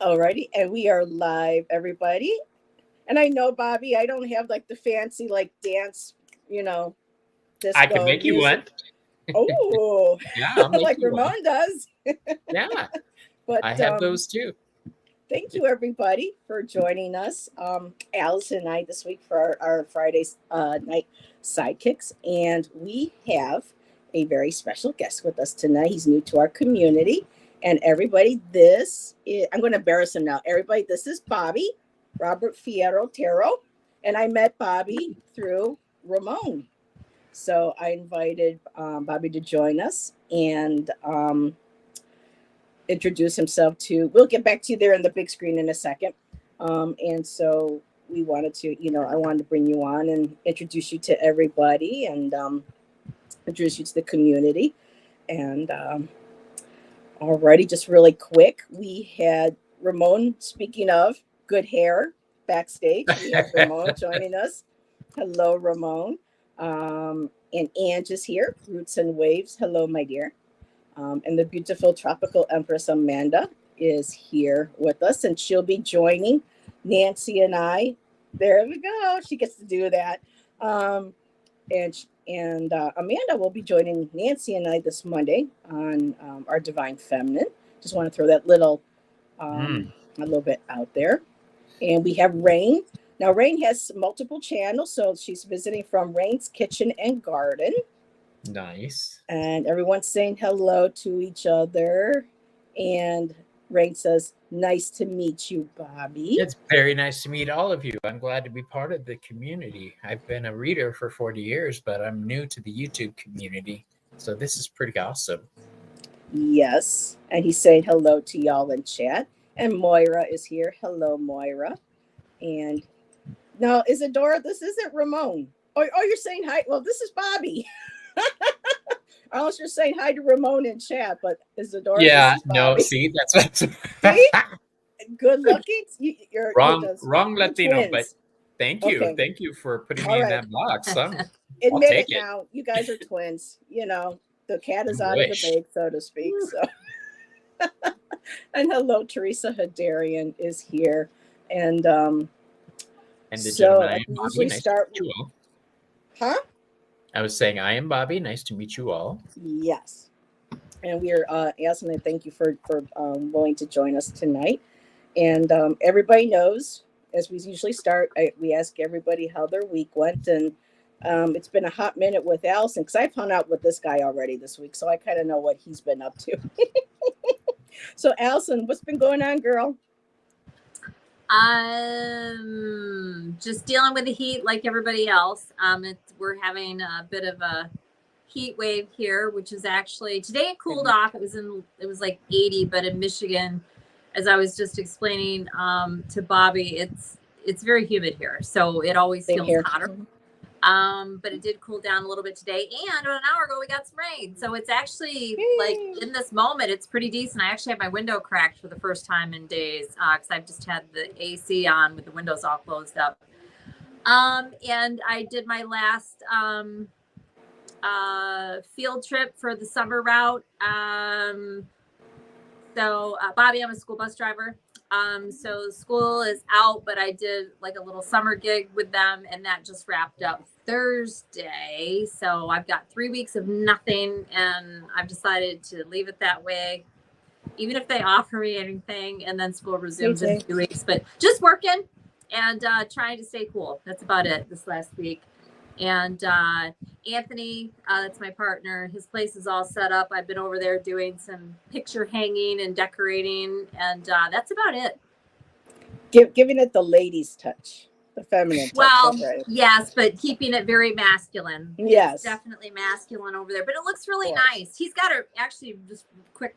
Alrighty, and we are live, everybody. And I know, Bobby, I don't have like the fancy like dance, you know, I could disco make you one. music. Oh, Yeah, I'll make like you one. Ramon does. Yeah, But I have those too. thank you, everybody, for joining us. Allyson and I this week for our Friday night sidekicks, and we have a very special guest with us tonight. He's new to our community, and everybody, I'm going to embarrass him now. Everybody, this is Bobby Robert Fierro Tero, and I met Bobby through Ramon. So I invited Bobby to join us and introduce himself to. We'll get back to you there on the big screen in a second. And so we wanted to, I wanted to bring you on and introduce you to everybody and introduce you to the community. And already, just really quick, we had Ramon, speaking of good hair, backstage. We have Ramon joining us. Hello, Ramon. And Ange is here, Roots and Waves. Hello, my dear. And the beautiful tropical Empress Amanda is here with us, and she'll be joining Nancy and I. There we go. She gets to do that. And Amanda will be joining Nancy and I this Monday on our Divine Feminine. Just want to throw that a little bit out there. And we have Rain. Now, Rain has multiple channels, so she's visiting from Rain's Kitchen and Garden. Nice. And everyone's saying hello to each other. And Rain says, "Nice to meet you, Bobby." It's very nice to meet all of you. I'm glad to be part of the community. I've been a reader for 40 years, but I'm new to the YouTube community. So this is pretty awesome. Yes. And he's saying hello to y'all in chat. And Moira is here. Hello, Moira. And no, Isadora, this isn't Ramon. Oh, you're saying hi. Well, this is Bobby. Unless you're saying hi to Ramon in chat, but Isadora. Yeah, no, see, that's see? Good looking. You're wrong Latino, twins. but thank you. Okay. Thank you for putting me in that box. Admit it now. You guys are twins. The cat is out of the bag, so to speak. So and hello, Teresa Hadarian is here. And the so I usually start. Huh? I was saying, I am Bobby. Nice to meet you all. Yes. And we are asking, and thank you for willing to join us tonight. And everybody knows, as we usually start, we ask everybody how their week went. And it's been a hot minute with Allyson, because I've hung out with this guy already this week, so I kind of know what he's been up to. So, Allyson, what's been going on, girl? Just dealing with the heat like everybody else. We're having a bit of a heat wave here, which is actually today it cooled off. It was like 80, but in Michigan, as I was just explaining to Bobby, it's very humid here, so it always feels hotter. But it did cool down a little bit today, and about an hour ago we got some rain, so it's actually like in this moment it's pretty decent. I actually have my window cracked for the first time in days because I've just had the AC on with the windows all closed up. And I did my last field trip for the summer route. So Bobby, I'm a school bus driver. So school is out, but I did like a little summer gig with them, and that just wrapped up Thursday. So I've got 3 weeks of nothing, and I've decided to leave it that way, even if they offer me anything, and then school resumes in 2 weeks. But just working and trying to stay cool. That's about it this last week. And Anthony, that's my partner, his place is all set up. I've been over there doing some picture hanging and decorating, and that's about it. Giving it the ladies' touch, the feminine touch. Well, yes, but keeping it very masculine. Yes. It's definitely masculine over there, but it looks really nice. He's got actually, just quick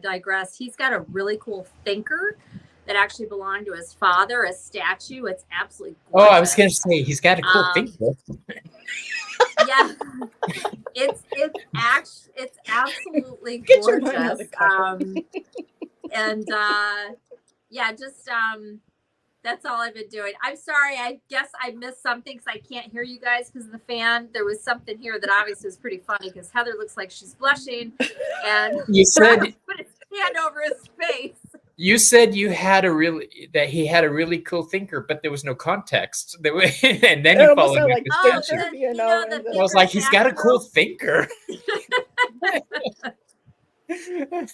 digress, he's got a really cool thinker that actually belonged to his father, a statue. It's absolutely gorgeous. Oh, I was going to say, he's got a cool thinker. Yeah, it's absolutely gorgeous. And yeah, just that's all I've been doing. I'm sorry. I guess I missed something because I can't hear you guys because of the fan. There was something here that obviously is pretty funny because Heather looks like she's blushing, and you said put his hand over his face. You said you had that he had a really cool thinker, but there was no context. And then It you almost followed sounded with like the Oh, thinker, statue. you know. the And I was like, he's got a cool thinker.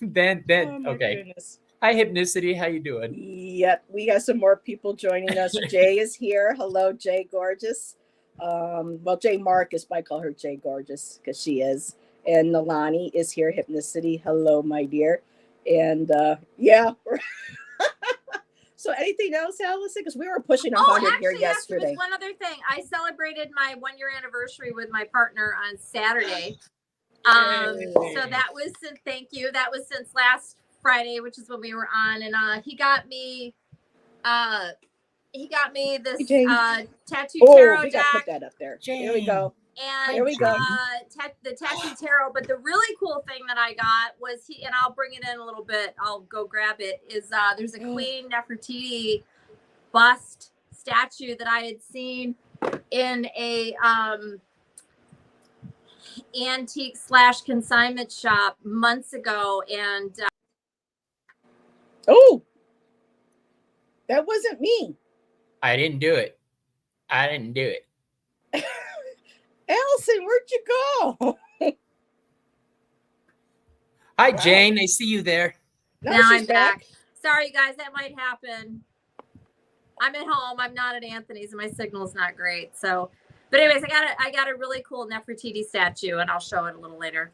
then oh my okay. goodness. Hi, Hypnicity. How you doing? Yep, we got some more people joining us. Jay is here. Hello, Jay Gorgeous. Well, Jay Marcus, but I call her Jay Gorgeous because she is. And Nalani is here. Hypnicity. Hello, my dear. And yeah. So anything else, Allyson? Because we were pushing 100 here actually, yes, there yesterday. was one other thing. I celebrated my 1-year anniversary with my partner on Saturday. So that was thank you. That was since last Friday, which is when we were on, and he got me this tattoo tarot we got to put deck. that up there. Jane. Here we go. And Here we go. the tattoo tarot. But the really cool thing that I got was and I'll bring it in a little bit. I'll go grab it. Is there's a Queen Nefertiti bust statue that I had seen in a antique / consignment shop months ago, and Oh, that wasn't me. I didn't do it. Allyson, where'd you go? Hi, Wow. Jane. I see you there. now I'm back. Sorry, guys, that might happen. I'm at home. I'm not at Anthony's, and my signal's not great. So, but anyways, I got a really cool Nefertiti statue, and I'll show it a little later.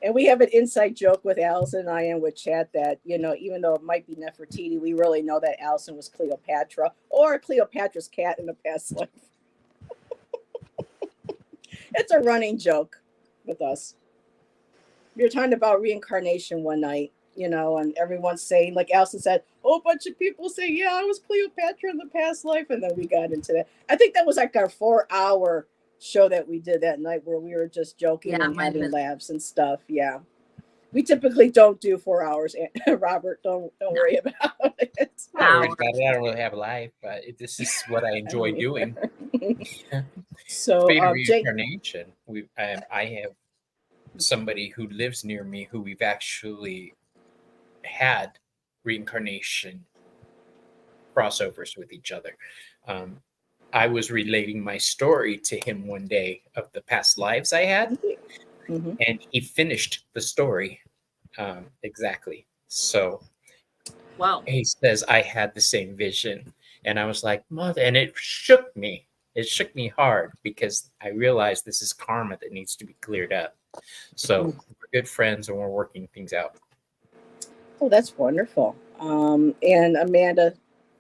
And we have an inside joke with Allyson and I and with Chad that, even though it might be Nefertiti, we really know that Allyson was Cleopatra or Cleopatra's cat in the past life. It's a running joke with us. We were talking about reincarnation one night, and everyone's saying, like Allyson said, a bunch of people say, yeah, I was Cleopatra in the past life. And then we got into that. I think that was like our 4-hour show that we did that night where we were just joking and having laughs and stuff. Yeah. We typically don't do 4 hours. Robert, don't worry about it. I don't really have a life, but this is what I enjoy doing. So, reincarnation. I have somebody who lives near me who we've actually had reincarnation crossovers with each other. I was relating my story to him one day of the past lives I had, and he finished the story exactly. So, wow. He says I had the same vision, and I was like, "Mother!" And it shook me. It shook me hard because I realized this is karma that needs to be cleared up. So we're good friends, and we're working things out. Oh, that's wonderful. And Amanda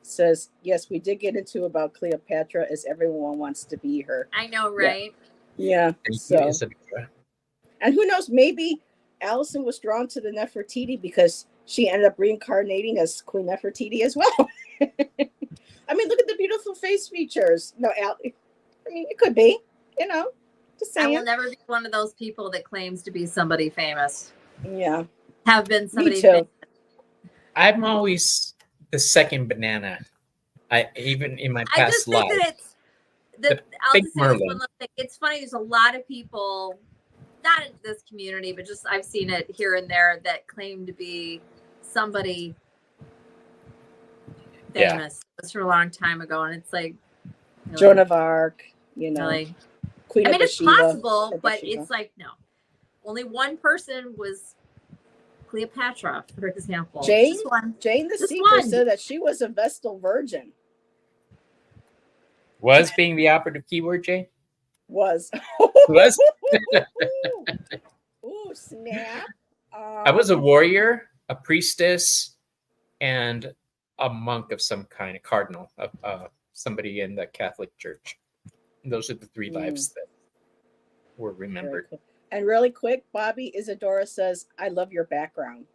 says, yes, we did get into about Cleopatra as everyone wants to be her. I know, right? Yeah. And who knows, maybe Allyson was drawn to the Nefertiti because she ended up reincarnating as Queen Nefertiti as well. I mean, look at the beautiful face features. No, it could be, just saying. I will never be one of those people that claims to be somebody famous. Yeah. Have been somebody Me too. famous. I'm always the second banana. Even in my past life. It's funny. There's a lot of people, not in this community, but just I've seen it here and there that claim to be somebody famous. It was from a long time ago, and it's like Joan of Arc, really. Queen of it's Bathsheba, possible, but it's like no. Only one person was Cleopatra, for example. Jane the Seeker said that she was a Vestal Virgin. Was being the operative keyword, Jane? Was. Was? Ooh, snap. I was a warrior, a priestess, and a monk of some kind, a cardinal, somebody in the Catholic Church. And those are the 3 lives that were remembered. Cool. And really quick, Bobby Isadora says, I love your background.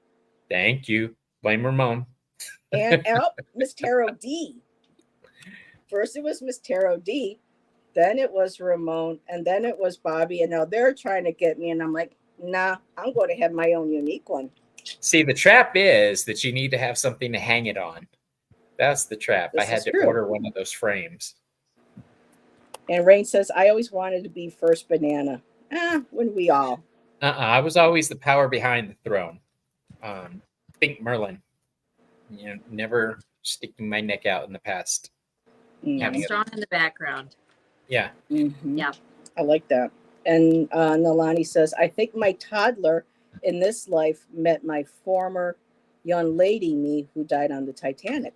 Thank you. Blame Ramon. And Miss Tarot D. First it was Miss Tarot D, then it was Ramon, and then it was Bobby. And now they're trying to get me, and I'm like, nah, I'm going to have my own unique one. See, the trap is that you need to have something to hang it on. That's the trap. I had to order one of those frames. And Rain says, I always wanted to be first banana. When we all. I was always the power behind the throne. Think Merlin. never sticking my neck out in the past. Yeah, Having strong in the background. Yeah. Mm-hmm. Yeah. I like that. And Nalani says, I think my toddler in this life met my former young lady me who died on the Titanic.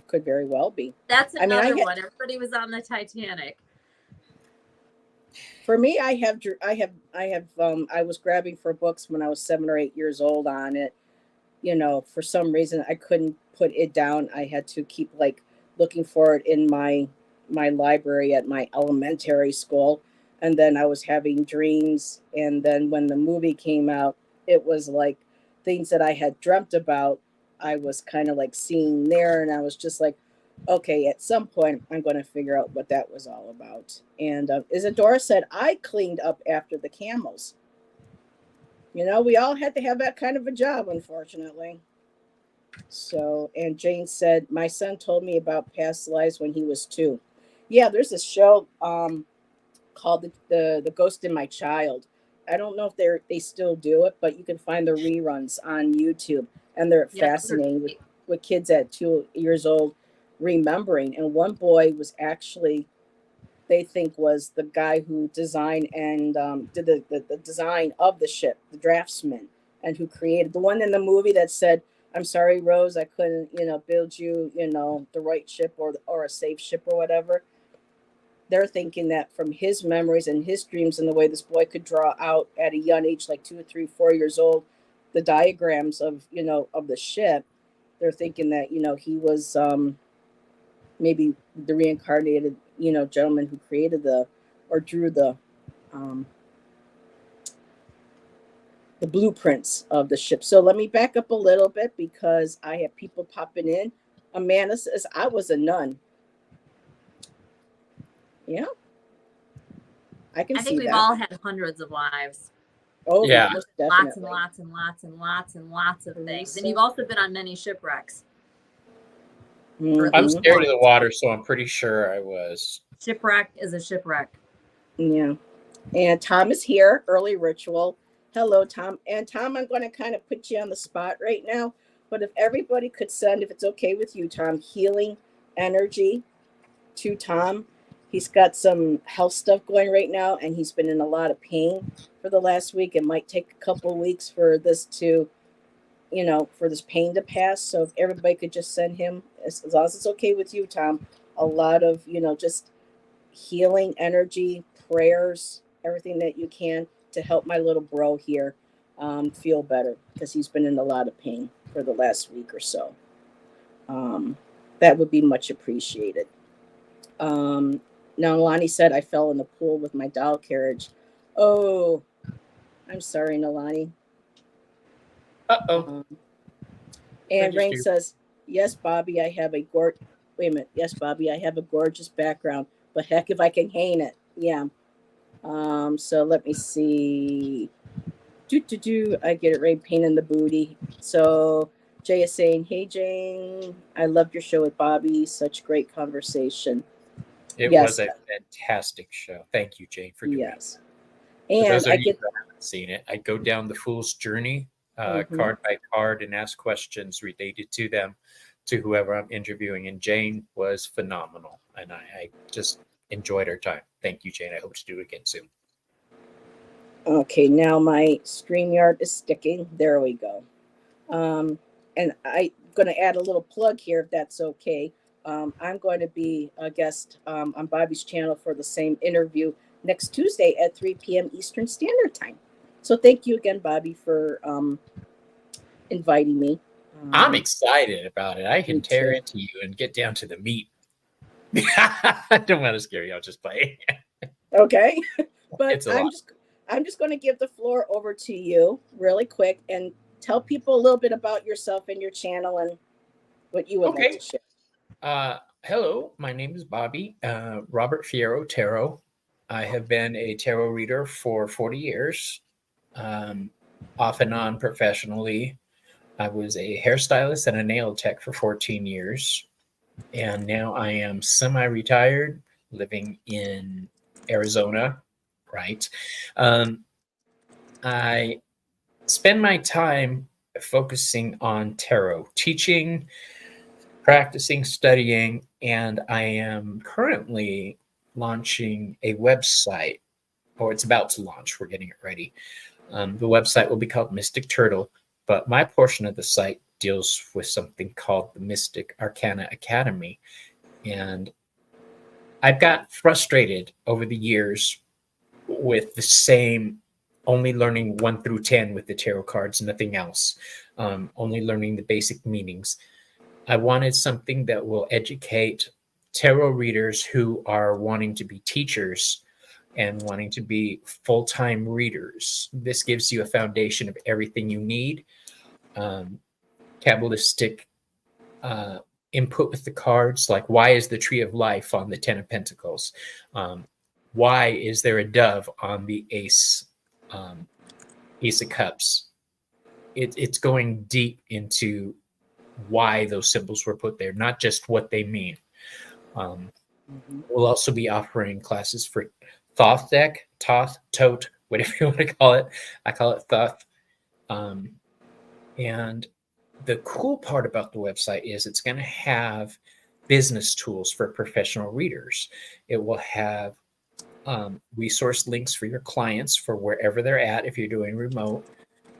Could very well be. That's I mean, another one. Everybody was on the Titanic. For me, I was grabbing for books when I was 7 or 8 years old on it. For some reason I couldn't put it down. I had to keep like looking for it in my library at my elementary school, and then I was having dreams, and then when the movie came out, it was like things that I had dreamt about, I was kind of like seeing there, and I was just like, okay, at some point I'm going to figure out what that was all about. And Isadora said, I cleaned up after the camels. We all had to have that kind of a job, unfortunately. So, and Jane said, my son told me about past lives when he was 2. Yeah, there's a show called the Ghost in My Child. I don't know if they still do it, but you can find the reruns on YouTube, and they're fascinating with kids at 2 years old remembering. And one boy was actually, they think, was the guy who designed and did the design of the ship, the draftsman, and who created the one in the movie that said, I'm sorry, Rose, I couldn't, build you, the right ship or a safe ship or whatever. They're thinking that from his memories and his dreams and the way this boy could draw out at a young age, like 2 or 3, 4 years old, the diagrams of, of the ship, they're thinking that, he was maybe the reincarnated, gentleman who created or drew the blueprints of the ship. So let me back up a little bit because I have people popping in. Amanda says, I was a nun. Yeah. I think we've all had hundreds of lives. Oh, yeah. Most lots and lots and lots and lots and lots of things. And you've also been on many shipwrecks. Mm-hmm. I'm scared of the water, so I'm pretty sure I was. Shipwreck is a shipwreck. Yeah. And Tom is here, early ritual. Hello, Tom. And Tom, I'm going to kind of put you on the spot right now. But if everybody could send, if it's okay with you, Tom, healing energy to Tom. He's got some health stuff going right now, and he's been in a lot of pain for the last week. It might take a couple of weeks for this to, for this pain to pass. So if everybody could just send him, as long as it's okay with you, Tom, a lot of, just healing energy, prayers, everything that you can to help my little bro here feel better, because he's been in a lot of pain for the last week or so. That would be much appreciated. Now, Nalani said, I fell in the pool with my doll carriage. Oh, I'm sorry, Nalani. Uh-oh. And Rain says, yes, Bobby, I have a wait a minute. Yes, Bobby, I have a gorgeous background, but heck if I can hang it. Yeah. So let me see. I get it, Rain, pain in the booty. So Jay is saying, hey, Jane, I loved your show with Bobby. Such great conversation. It was a fantastic show. Thank you, Jane, for doing it. And for those of you who haven't seen it, I go down the fool's journey, card by card, and ask questions related to them to whoever I'm interviewing. And Jane was phenomenal. And I just enjoyed our time. Thank you, Jane. I hope to do it again soon. Okay, now my StreamYard is sticking. There we go. And I'm going to add a little plug here, if that's okay. I'm going to be a guest on Bobby's channel for the same interview next Tuesday at 3 p.m. Eastern Standard Time. So thank you again, Bobby, for inviting me. I'm excited about it. I can tear into you and get down to the meat. I don't want to scare you. I'll just play. Okay. But I'm just going to give the floor over to you really quick and tell people a little bit about yourself and your channel and what you would like to share. Hello, my name is Bobby, Robert Fierro Tarot. I have been a tarot reader for 40 years, off and on professionally. I was a hairstylist and a nail tech for 14 years. And now I am semi-retired, living in Arizona, right? I spend my time focusing on tarot teaching, practicing, studying, and I am currently launching a website, or it's about to launch. We're getting it ready. The website will be called Mystic Turtle, but my portion of the site deals with something called the Mystic Arcana Academy. And I've got frustrated over the years with the same, only learning 1 through 10 with the tarot cards, nothing else, only learning the basic meanings. I wanted something that will educate tarot readers who are wanting to be teachers and wanting to be full-time readers. This gives you a foundation of everything you need. Kabbalistic input with the cards, like why is the Tree of Life on the 10 of Pentacles? Why is there a dove on the Ace of Cups? It's going deep into why those symbols were put there, not just what they mean. We'll also be offering classes for Thoth deck, Toth, Tote, whatever you want to call it. I call it Thoth. And the cool part about the website is it's going to have business tools for professional readers. It will have resource links for your clients for wherever they're at if you're doing remote.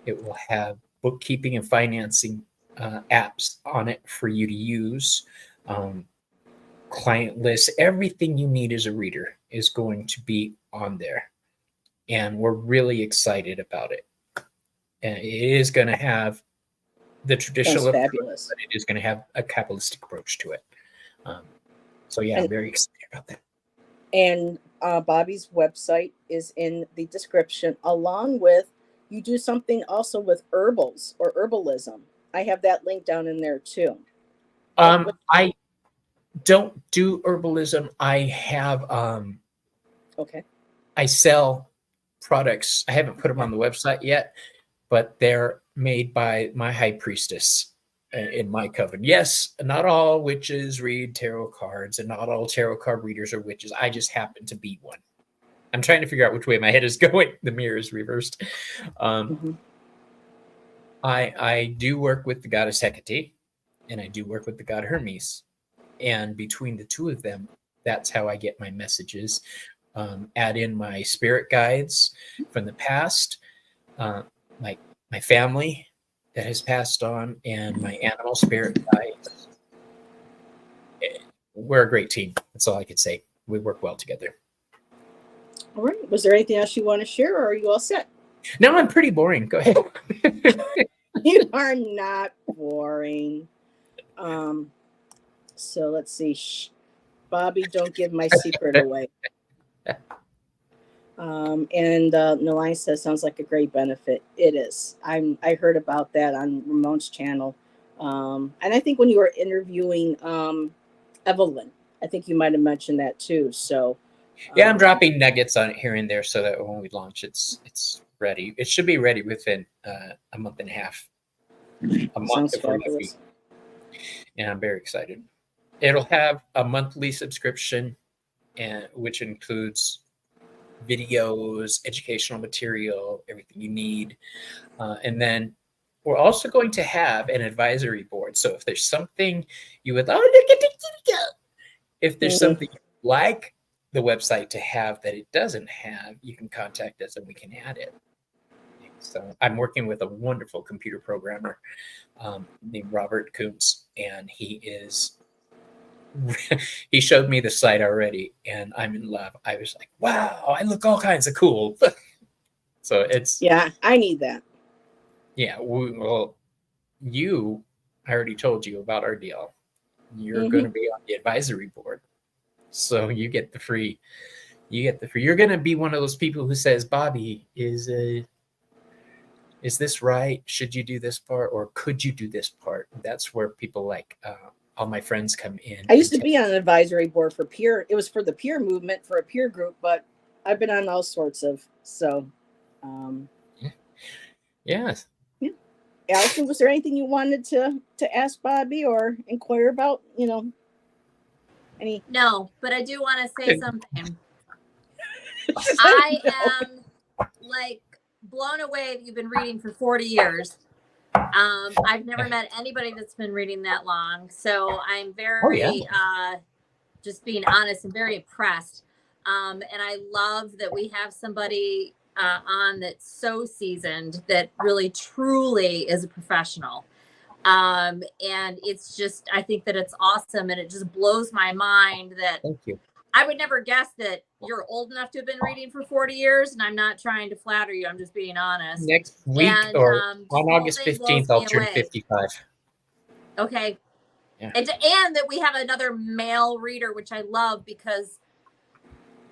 It will have bookkeeping and financing apps on it for you to use. Client lists, everything you need as a reader is going to be on there. And we're really excited about it. And it is going to have the traditional approach, fabulous. but it is going to have a Kabbalistic approach to it. So yeah, I'm very excited about that. And Bobby's website is in the description, along with, you do something also with herbals or herbalism. I have that link down in there too. I don't do herbalism. I have okay. I sell products. I haven't put them on the website yet, but they're made by my high priestess in my coven. Yes, not all witches read tarot cards, and not all tarot card readers are witches. I just happen to be one. I'm trying to figure out which way my head is going. The mirror is reversed. I do work with the goddess Hecate, and I do work with the god Hermes. And between the two of them, that's how I get my messages. Add in my spirit guides from the past, my family that has passed on, and my animal spirit guides. We're a great team. That's all I could say. We work well together. All right. Was there anything else you want to share, or are you all set? No, I'm pretty boring. Go ahead. You are not boring. So let's see. Shh. Bobby, don't give my secret away. And Nalai says, sounds like a great benefit. It is. I heard about that on Ramon's channel. And I think when you were interviewing Evelyn, I think you might have mentioned that too. So yeah, I'm dropping nuggets on it here and there so that when we launch, it's ready. It should be ready within a month and a half. A month before next week. And I'm very excited. It'll have a monthly subscription, and which includes videos, educational material, everything you need. And then we're also going to have an advisory board. So if there's something you would if there's something you like the website to have that it doesn't have, you can contact us and we can add it. So I'm working with a wonderful computer programmer named Robert Kuntz, and he showed me the site already, and I'm in love. I was like, wow, I look all kinds of cool. So it's... Yeah, I need that. Yeah, well, I already told you about our deal. You're going to be on the advisory board. So you get the free. You're going to be one of those people who says, Bobby, is this right? Should you do this part, or could you do this part? That's where people like all my friends come in. I used to be on an advisory board for peer. It was for the peer movement, for a peer group, but I've been on all sorts of. So, yes. Yeah. Allyson, was there anything you wanted to ask Bobby or inquire about? Any? No, but I do want to say something. I am like blown away that you've been reading for 40 years. I've never met anybody that's been reading that long, so I'm very, Oh, yeah. just being honest, and very impressed. And I love that we have somebody on that's so seasoned that really truly is a professional. And it's just, I think that it's awesome, and it just blows my mind that Thank you. I would never guess that you're old enough to have been reading for 40 years. And I'm not trying to flatter you, I'm just being honest. Next week And or just on the whole August thing blows 15th, I'll me turn away. 55. Okay. Yeah. And that we have another male reader, which I love because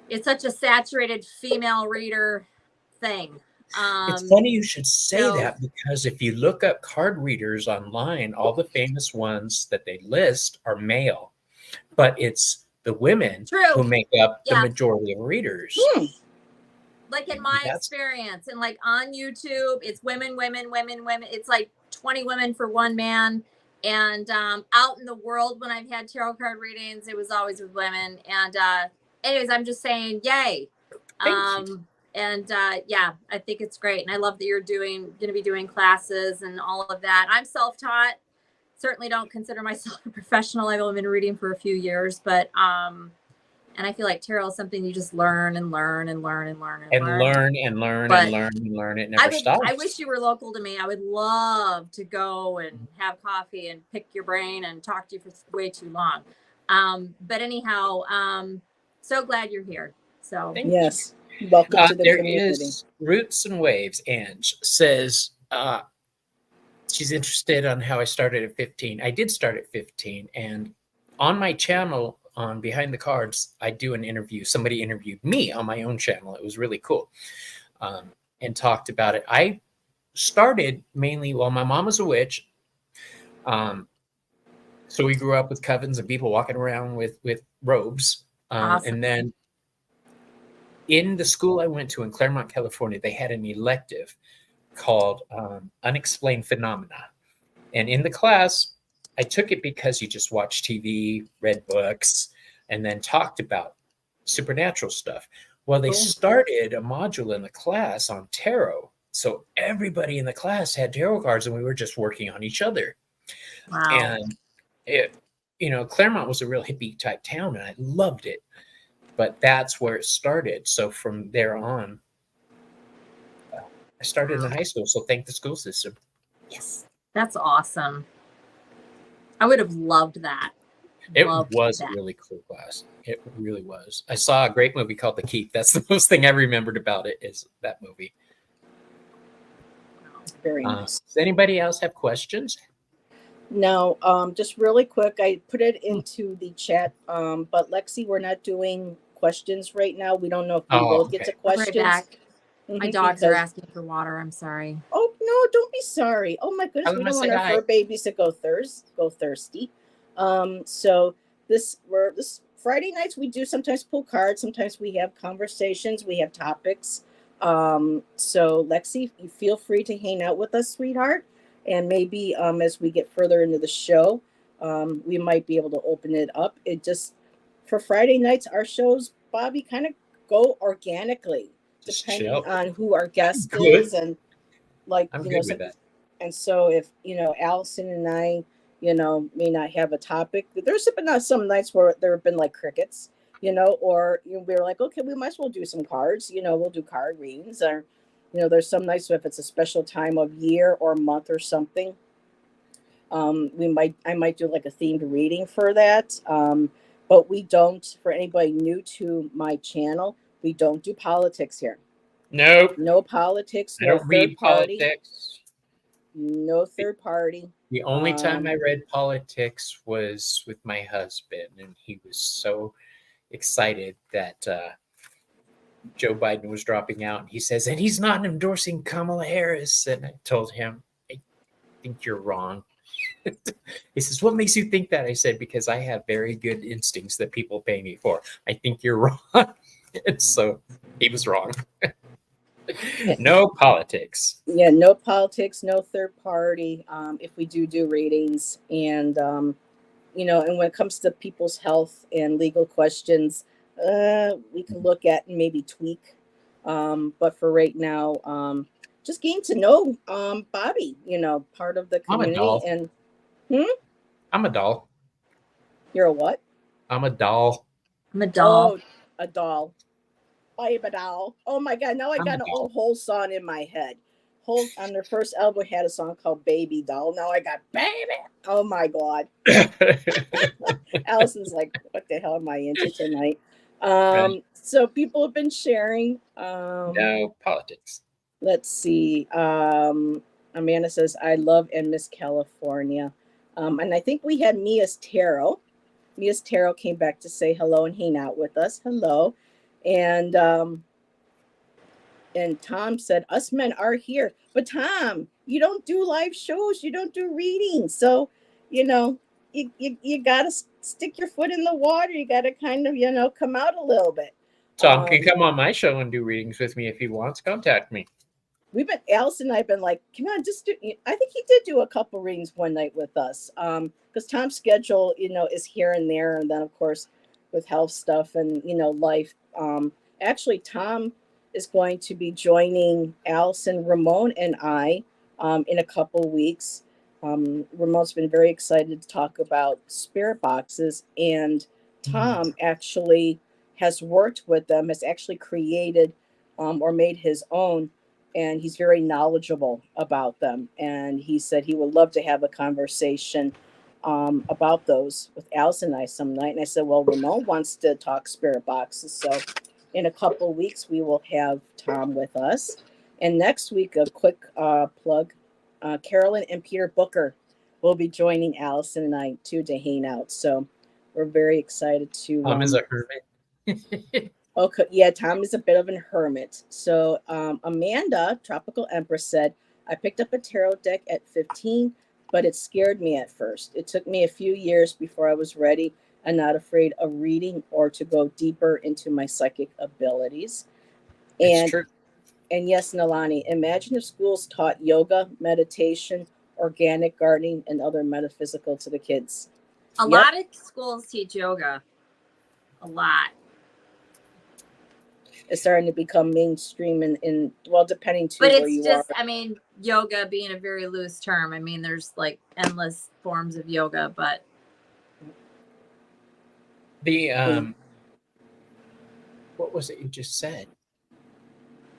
it's such a saturated female reader thing. It's funny you should say so- that, because if you look up card readers online, all the famous ones that they list are male, but it's the women True. who make up the Yeah. majority of readers. Like in my experience, and like on YouTube, it's women. It's like 20 women for one man. And out in the world, when I've had tarot card readings, it was always with women. And anyways, I'm just saying, yay. Thank you. And yeah, I think it's great. And I love that you're going to be doing classes and all of that. I'm self-taught. Certainly don't consider myself a professional. I've only been reading for a few years, but and I feel like tarot is something you just learn and learn and learn and learn And learn and learn But and learn and learn. It never stops. I wish you were local to me. I would love to go and have coffee and pick your brain and talk to you for way too long. But anyhow, so glad you're here. So Yes. Welcome to the there community. is Roots and Waves. Ange says she's interested on how I started at 15. I did start at 15, and on my channel on Behind the Cards, I do an interview. Somebody interviewed me on my own channel. It was really cool, and talked about it. I started mainly, well, my mom was a witch, so we grew up with covens and people walking around with robes. Awesome. And then in the school I went to in Claremont, California, they had an elective called Unexplained Phenomena. And in the class, I took it because you just watched TV, read books, and then talked about supernatural stuff. Well, they started a module in the class on tarot. So everybody in the class had tarot cards, and we were just working on each other. Wow. And it, Claremont was a real hippie type town, and I loved it. But that's where it started. So from there on, I started in high school. So thank the school system. Yes, that's awesome. I would have loved that. It was a really cool class. It really was. I saw a great movie called The Keep. That's the most thing I remembered about it, is that movie. Very nice. Does anybody else have questions? No, just really quick, I put it into the chat, but Lexi, we're not doing questions right now. We don't know if we will get to questions. Right back. My Mhm, dogs are asking for water. I'm sorry. Oh no, don't be sorry. Oh my goodness, we don't want our fur babies to go thirsty. So this Friday nights we do sometimes pull cards, sometimes we have conversations, we have topics. So Lexi, you feel free to hang out with us, sweetheart. And maybe as we get further into the show, we might be able to open it up. It just, for Friday nights, our shows, Bobby, kind of go organically, depending on who our guest is, and like and so if Allyson and I, may not have a topic. There's been some nights where there have been like crickets, or we're like, okay, we might as well do some cards. We'll do card readings, or there's some nights if it's a special time of year or month or something. I might do like a themed reading for that. But we don't, for anybody new to my channel, we don't do politics here. Nope. No politics. I don't read politics. No third party. The only time I read politics was with my husband, and he was so excited that Joe Biden was dropping out. And he says, and he's not endorsing Kamala Harris. And I told him, I think you're wrong. He says, what makes you think that? I said, because I have very good instincts that people pay me for. I think you're wrong. And so he was wrong. No politics. Yeah, no politics, no third party. If we do readings, and and when it comes to people's health and legal questions, we can look at and maybe tweak. But for right now, just getting to know Bobby, part of the I'm a community. doll. And I'm a doll. you're a what? I'm a doll. I'm a doll. Oh, a doll. I'm a doll. Oh my God! Now I I'm got a a doll. whole song in my head. On their first album had a song called Baby Doll. Now I got Baby. Oh my God. Allison's like, what the hell am I into tonight? Right. So people have been sharing. No politics. Let's see. Amanda says, I love and miss California. And I think we had Mia's Tarot. Mia's Tarot came back to say hello and hang out with us. Hello. And Tom said, us men are here. But Tom, you don't do live shows. You don't do readings. So, you got to stick your foot in the water. You got to kind of, come out a little bit. Tom can come on my show and do readings with me if he wants. Contact me. Allyson and I have been like, can I just do, I think he did do a couple readings one night with us. Because Tom's schedule, is here and there. And then, of course, with health stuff and, life. Actually, Tom is going to be joining Allyson, Ramon, and I in a couple weeks. Ramon's been very excited to talk about spirit boxes. And Tom actually has worked with them, has actually created or made his own. And he's very knowledgeable about them. And he said he would love to have a conversation about those with Allyson and I some night. And I said, well, Ramon wants to talk spirit boxes. So in a couple of weeks, we will have Tom with us. And next week, a quick plug, Carolyn and Peter Booker will be joining Allyson and I too to hang out. So we're very excited to. Tom is a hermit. Okay, yeah, Tom is a bit of a hermit. So Amanda, Tropical Empress, said, I picked up a tarot deck at 15, but it scared me at first. It took me a few years before I was ready and not afraid of reading or to go deeper into my psychic abilities. It's true. And yes, Nalani, imagine if schools taught yoga, meditation, organic gardening, and other metaphysical to the kids. A lot of schools teach yoga. A lot. It's starting to become mainstream in depending too but where it's you just, are. I mean, yoga being a very loose term. I mean, there's like endless forms of yoga, but the what was it you just said?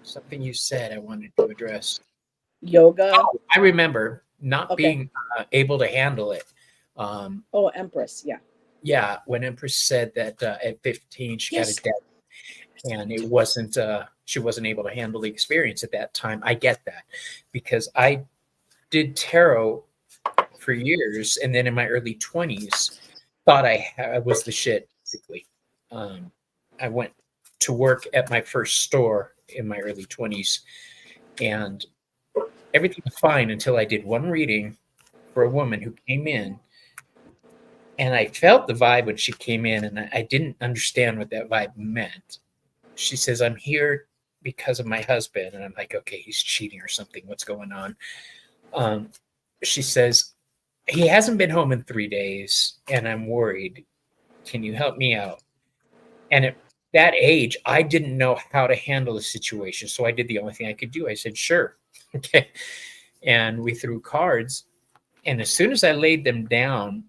Something you said I wanted to address. Yoga. Oh, I remember not being able to handle it. Empress, yeah. Yeah, when Empress said that at 15 she got a deck and it wasn't she wasn't able to handle the experience at that time. I get that because I did tarot for years, and then in my early 20s thought I was the shit basically. I went to work at my first store in my early 20s, and everything was fine until I did one reading for a woman who came in. And I felt the vibe when she came in, and I didn't understand what that vibe meant. She says, I'm here because of my husband. And I'm like, okay, he's cheating or something. What's going on? She says, he hasn't been home in 3 days, and I'm worried. Can you help me out? And at that age, I didn't know how to handle the situation. So I did the only thing I could do. I said, sure. Okay. And we threw cards. And as soon as I laid them down,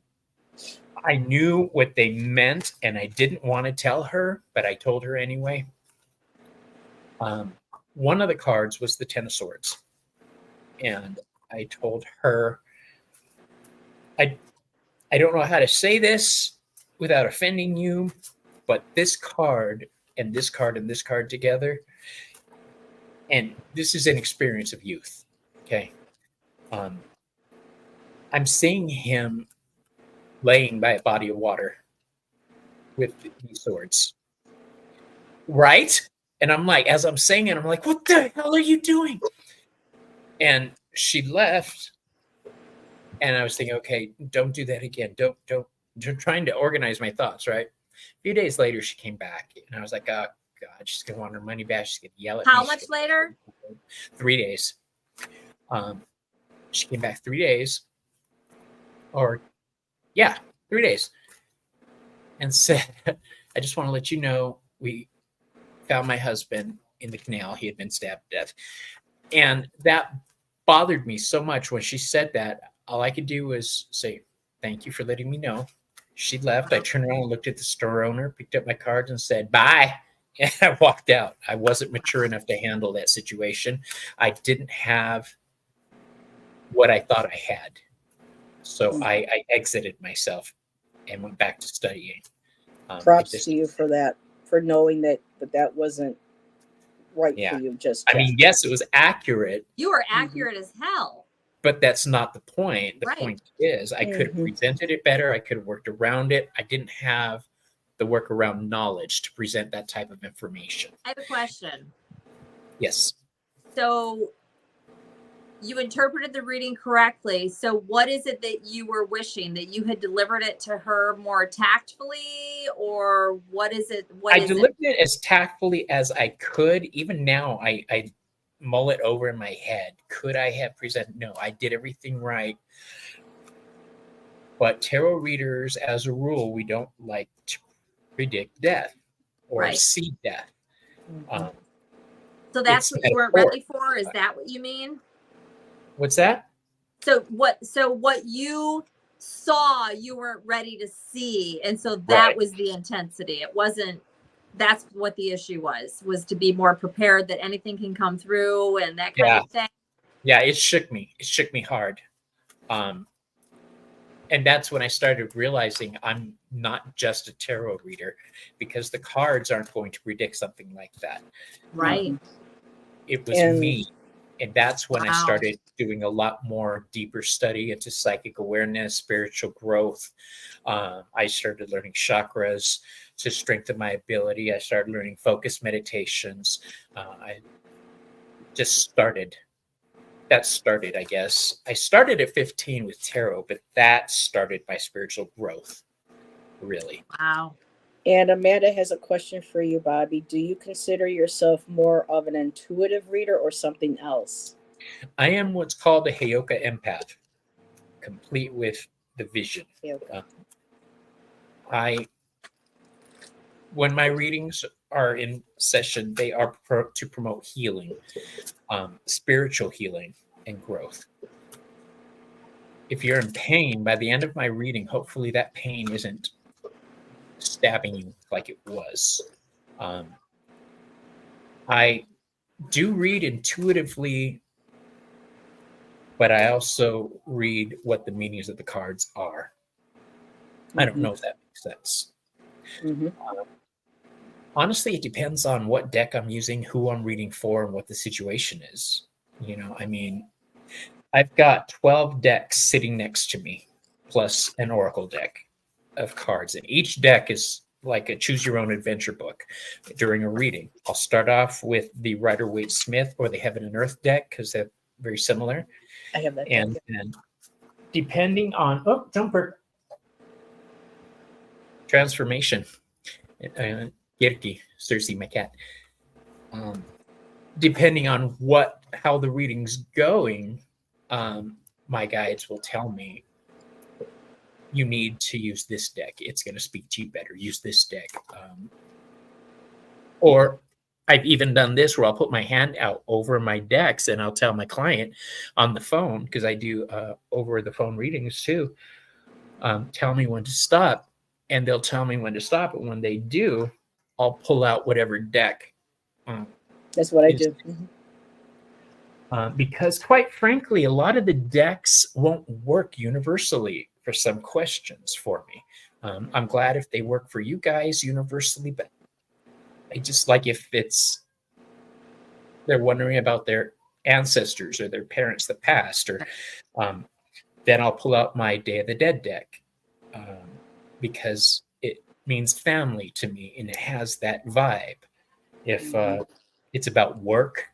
I knew what they meant, and I didn't want to tell her, but I told her anyway. One of the cards was the Ten of Swords. And I told her, I don't know how to say this without offending you, but this card and this card and this card together, and this is an experience of youth, okay? I'm seeing him laying by a body of water with these swords, right? And I'm like, as I'm saying it, I'm like, what the hell are you doing? And she left, and I was thinking, okay, don't do that again. Don't. Trying to organize my thoughts, right? A few days later, she came back, and I was like, oh God, she's gonna want her money back. She's gonna yell at me. How much later? 3 days. She came back 3 days, 3 days, and said, I just want to let you know we found my husband in the canal. He had been stabbed to death. And that bothered me so much when she said that. All I could do was say, thank you for letting me know. She left. I turned around and looked at the store owner, picked up my cards and said, bye. And I walked out. I wasn't mature enough to handle that situation. I didn't have what I thought I had. So I exited myself and went back to studying. Props to you for that, for knowing that wasn't right for you just I mean, yes, it was accurate. You were accurate as hell. But that's not the point. The Right. point is I could have presented it better. I could have worked around it. I didn't have the workaround knowledge to present that type of information. I have a question. Yes. So you interpreted the reading correctly. So what is it that you were wishing, that you had delivered it to her more tactfully, or what is it? I delivered it as tactfully as I could. Even now, I mull it over in my head. Could I have presented? No, I did everything right. But tarot readers, as a rule, we don't like to predict death or see death. So that's what you weren't ready for? Is that what you mean? What's that? So what you saw, you weren't ready to see. And so that was the intensity. It wasn't, that's what the issue was to be more prepared that anything can come through and that kind of thing. Yeah, it shook me. It shook me hard. And that's when I started realizing I'm not just a tarot reader, because the cards aren't going to predict something like that. Right. It was me. And that's when I started doing a lot more deeper study into psychic awareness, spiritual growth. I started learning chakras to strengthen my ability. I started learning focus meditations. I just started. That started, I guess. I started at 15 with tarot, but that started my spiritual growth, really. Wow. And Amanda has a question for you, Bobby. Do you consider yourself more of an intuitive reader or something else? I am what's called a Heyoka empath, complete with the vision. When my readings are in session, they are to promote healing, spiritual healing and growth. If you're in pain, by the end of my reading, hopefully that pain isn't stabbing you like it was. I do read intuitively, but I also read what the meanings of the cards are. I don't know if that makes sense. Honestly, it depends on what deck I'm using, who I'm reading for, and what the situation is. You know, I mean, I've got 12 decks sitting next to me, plus an oracle deck of cards. And each deck is like a choose your own adventure book during a reading. I'll start off with the Rider-Waite-Smith or the Heaven and Earth deck because they're very similar. I have that. And depending on, jumper. Transformation. Yerki, Cersei, my cat. Depending on how the reading's going, my guides will tell me, you need to use this deck. It's going to speak to you better. Use this deck. Or I've even done this where I'll put my hand out over my decks and I'll tell my client on the phone, because I do over the phone readings too, tell me when to stop, and they'll tell me when to stop. And when they do, I'll pull out whatever deck. That's what I do. Because quite frankly, a lot of the decks won't work universally for some questions for me. I'm glad if they work for you guys universally, but I just like if they're wondering about their ancestors or their parents that passed, or then I'll pull out my Day of the Dead deck because it means family to me and it has that vibe. If it's about work,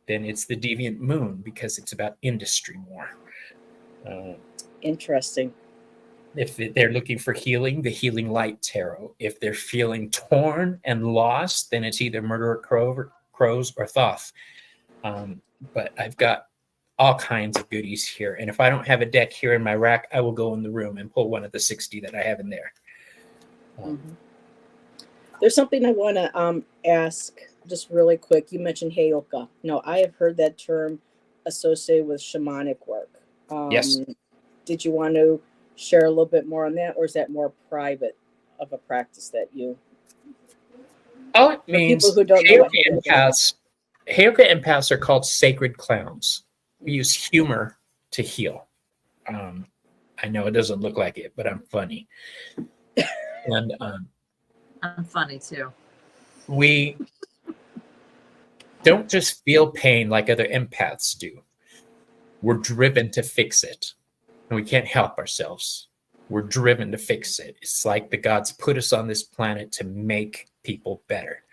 then it's the Deviant Moon because it's about industry more. Interesting. If they're looking for healing, the Healing Light Tarot. If they're feeling torn and lost, then it's either Murderer Crows or Thoth. But I've got all kinds of goodies here. And if I don't have a deck here in my rack, I will go in the room and pull one of the 60 that I have in there. There's something I want to ask just really quick, you mentioned Heyoka. No, I have heard that term associated with shamanic work. Yes. Did you want to share a little bit more on that, or is that more private of a practice that you? All it For means people who don't know what Heyoka empaths are called sacred clowns. We use humor to heal. I know it doesn't look like it, but I'm funny. And I'm funny too. we don't just feel pain like other empaths do. We're driven to fix it. And we can't help ourselves. We're driven to fix it. It's like the gods put us on this planet to make people better.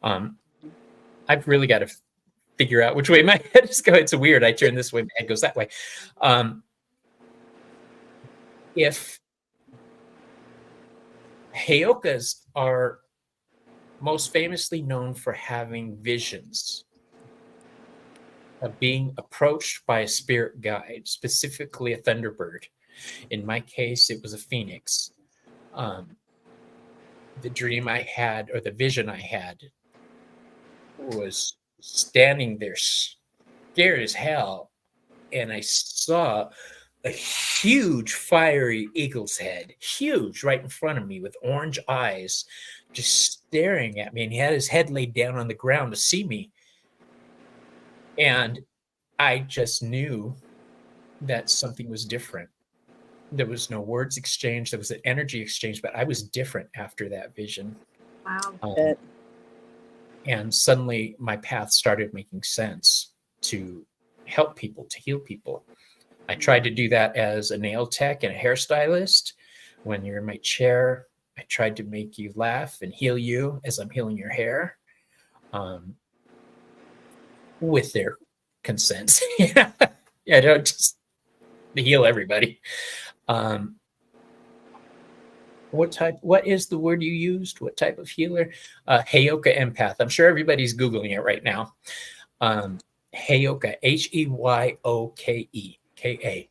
I've really got to figure out which way my head is going. It's weird. I turn this way, my head goes that way. If Heyokas are most famously known for having visions of being approached by a spirit guide, specifically a thunderbird. In my case, it was a phoenix. The dream I had, or the vision I had, was standing there scared as hell, and I saw a huge fiery eagle's head, huge, right in front of me with orange eyes, just staring at me, and he had his head laid down on the ground to see me. And I just knew that something was different. There was no words exchanged. There was an energy exchange, but I was different after that vision. Wow. And suddenly my path started making sense to help people, to heal people. I tried to do that as a nail tech and a hairstylist. When you're in my chair, I tried to make you laugh and heal you as I'm healing your hair, with their consent. Yeah, don't just heal everybody. What is the word you used? What type of healer? Heyoka empath. I'm sure everybody's Googling it right now. Heyoka, Heyoke, K-A.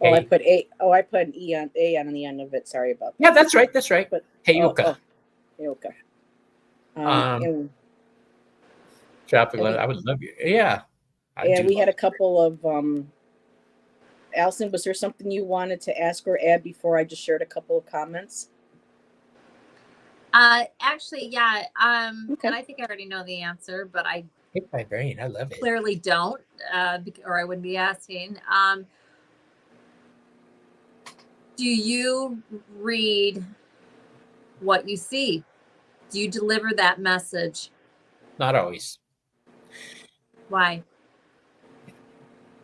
Oh, I put I put an A on the end of it. Sorry about that. Yeah, that's right. That's right. But Heyoka. Heyoka. Tropical. I would love you. Yeah. And we had a couple of Allyson, was there something you wanted to ask or add before I just shared a couple of comments? Actually, yeah. Okay. And I think I already know the answer, but I hit my brain. I love it. Clearly don't, or I wouldn't be asking. Do you read what you see? Do you deliver that message? Not always. Why?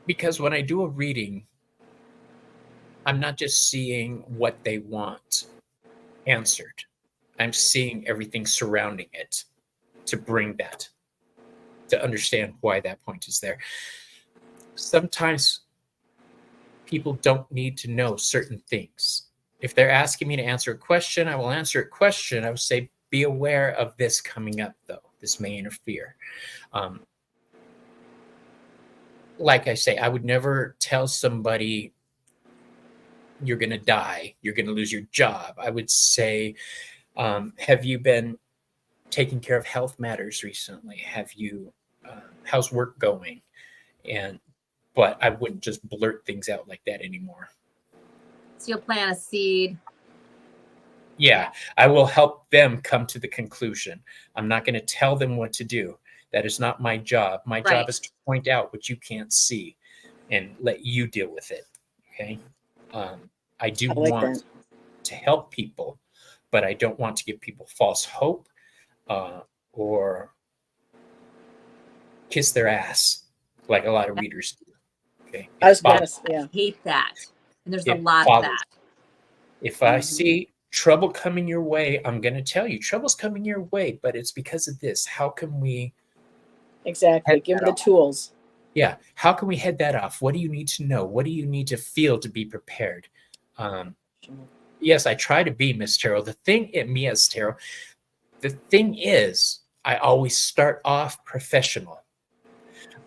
Because when I do a reading, I'm not just seeing what they want answered. I'm seeing everything surrounding it to bring that, to understand why that point is there. Sometimes people don't need to know certain things. If they're asking me to answer a question, I will answer a question. I would say, be aware of this coming up, though. This may interfere. Like I say, I would never tell somebody, you're going to die, you're going to lose your job. I would say, have you been taking care of health matters recently? Have you, how's work going? But I wouldn't just blurt things out like that anymore. So you'll plant a seed. Yeah, I will help them come to the conclusion. I'm not going to tell them what to do. That is not my job. My job is to point out what you can't see and let you deal with it. Okay. I do want to help people, but I don't want to give people false hope or kiss their ass like a lot of readers do. Okay. I hate that. And there's a lot of that. If I see trouble coming your way, I'm going to tell you trouble's coming your way, but it's because of this. How can we? Exactly. Give them the tools. Yeah. How can we head that off? What do you need to know? What do you need to feel to be prepared? Yes, I try to be Miss Tarot. The thing is, I always start off professional,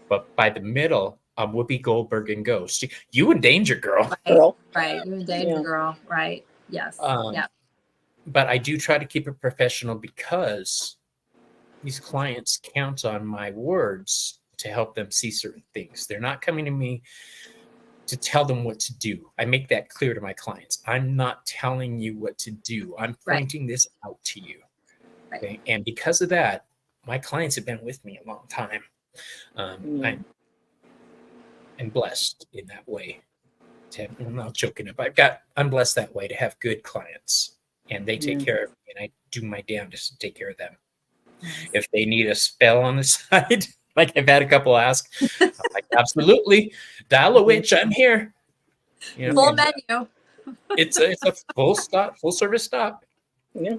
but by the middle, I'm Whoopi Goldberg and Ghost. You in danger, girl. Right. You in danger, girl. Right. Yes. Yeah. But I do try to keep it professional because these clients count on my words to help them see certain things. They're not coming to me to tell them what to do. I make that clear to my clients. I'm not telling you what to do. I'm pointing this out to you. Okay. And because of that, my clients have been with me a long time. I'm blessed in that way. I'm not joking. I'm blessed that way to have good clients, and they take care of me, and I do my damnedest to take care of them. If they need a spell on the side, like I've had a couple ask, I'm like, absolutely, dial a witch. I'm here. You know, full menu. It's a full service stop. Yeah.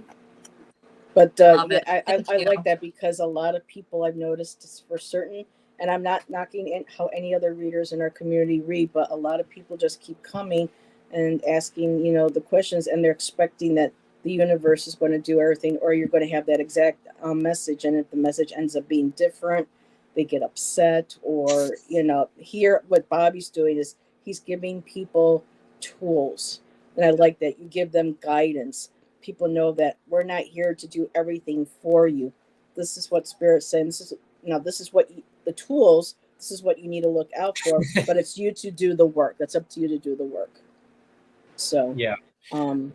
But I like that, because a lot of people I've noticed for certain, and I'm not knocking in how any other readers in our community read, but a lot of people just keep coming and asking, the questions, and they're expecting that the universe is going to do everything, or you're going to have that exact message. And if the message ends up being different, they get upset. Or, here, what Bobby's doing is he's giving people tools. And I like that you give them guidance. People know that we're not here to do everything for you. This is what Spirit's saying. This is what the tools. This is what you need to look out for. But it's you to do the work. That's up to you to do the work. So yeah. Ange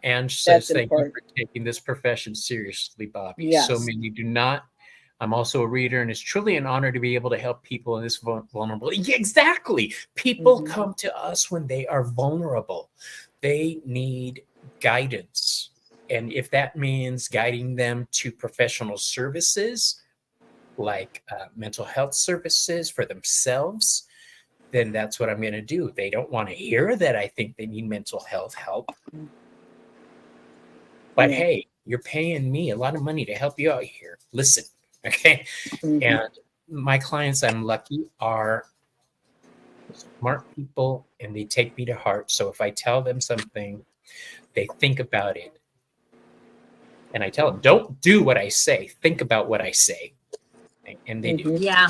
that's says, thank important. you for taking this profession seriously, Bobby. Yes. So many do not. I'm also a reader, and it's truly an honor to be able to help people in this vulnerable. Yeah, exactly. People come to us when they are vulnerable. They need guidance. And if that means guiding them to professional services, like mental health services for themselves, then that's what I'm going to do. They don't want to hear that I think they need mental health help. But hey, you're paying me a lot of money to help you out here. Listen, okay? And my clients, I'm lucky, are smart people, and they take me to heart. So if I tell them something, they think about it. And I tell them, don't do what I say. Think about what I say. And they do. Yeah.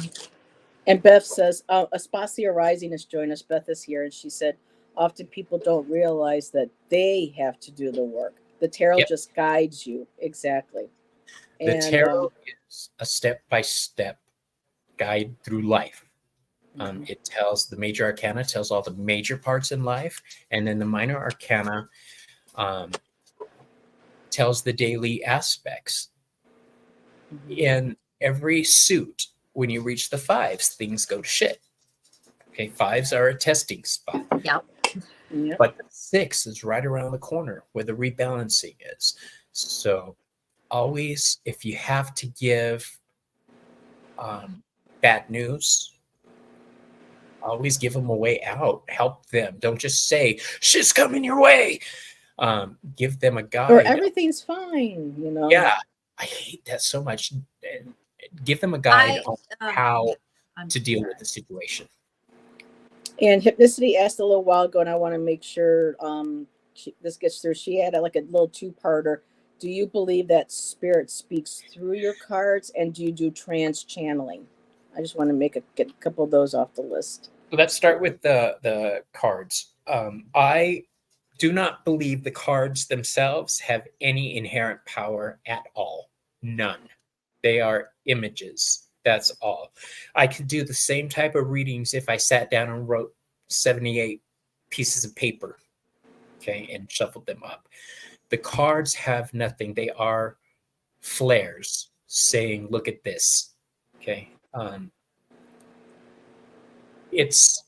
And Beth says, Aspasia Rising has joined us. Beth is here, and she said, often people don't realize that they have to do the work. The tarot just guides you. Exactly. The tarot is a step-by-step guide through life. It tells the major arcana, tells all the major parts in life, and then the minor arcana tells the daily aspects. In every suit, when you reach the fives, things go to shit. Okay, fives are a testing spot. Yep. But the six is right around the corner where the rebalancing is. So always, if you have to give bad news, always give them a way out. Help them. Don't just say, shit's coming your way. Give them a guide. Or everyth's fine, Yeah, I hate that so much. Give them a guide on how to deal with the situation. And Hypnicity asked a little while ago, and I want to make sure this gets through. She had like a little two-parter. Do you believe that spirit speaks through your cards, and do you do trance channeling? I just want to get a couple of those off the list. Let's start with the cards. I do not believe the cards themselves have any inherent power at all. None. They are images. That's all. I could do the same type of readings if I sat down and wrote 78 pieces of paper, okay, and shuffled them up. The cards have nothing. They are flares saying, look at this, okay? It's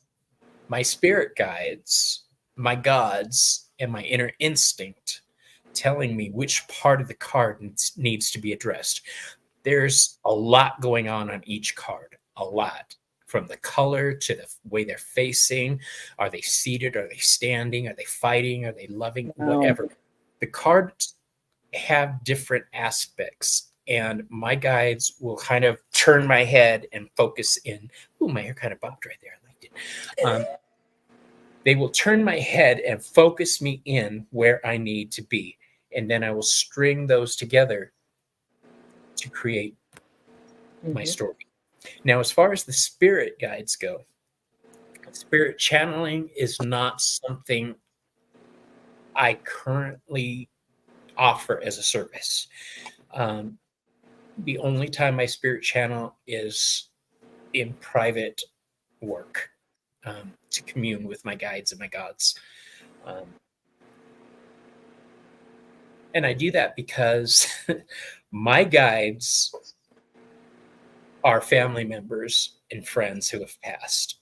my spirit guides, my gods, and my inner instinct telling me which part of the card needs to be addressed. There's a lot going on each card, a lot. From the color to the way they're facing. Are they seated? Are they standing? Are they fighting? Are they loving? Whatever. The cards have different aspects, and my guides will kind of turn my head and focus in. Ooh, my hair kind of bobbed right there. I liked it. They will turn my head and focus me in where I need to be, and then I will string those together to create my story. Now, as far as the spirit guides go, spirit channeling is not something I currently offer as a service. The only time my spirit channel is in private work, to commune with my guides and my gods. And I do that because my guides are family members and friends who have passed.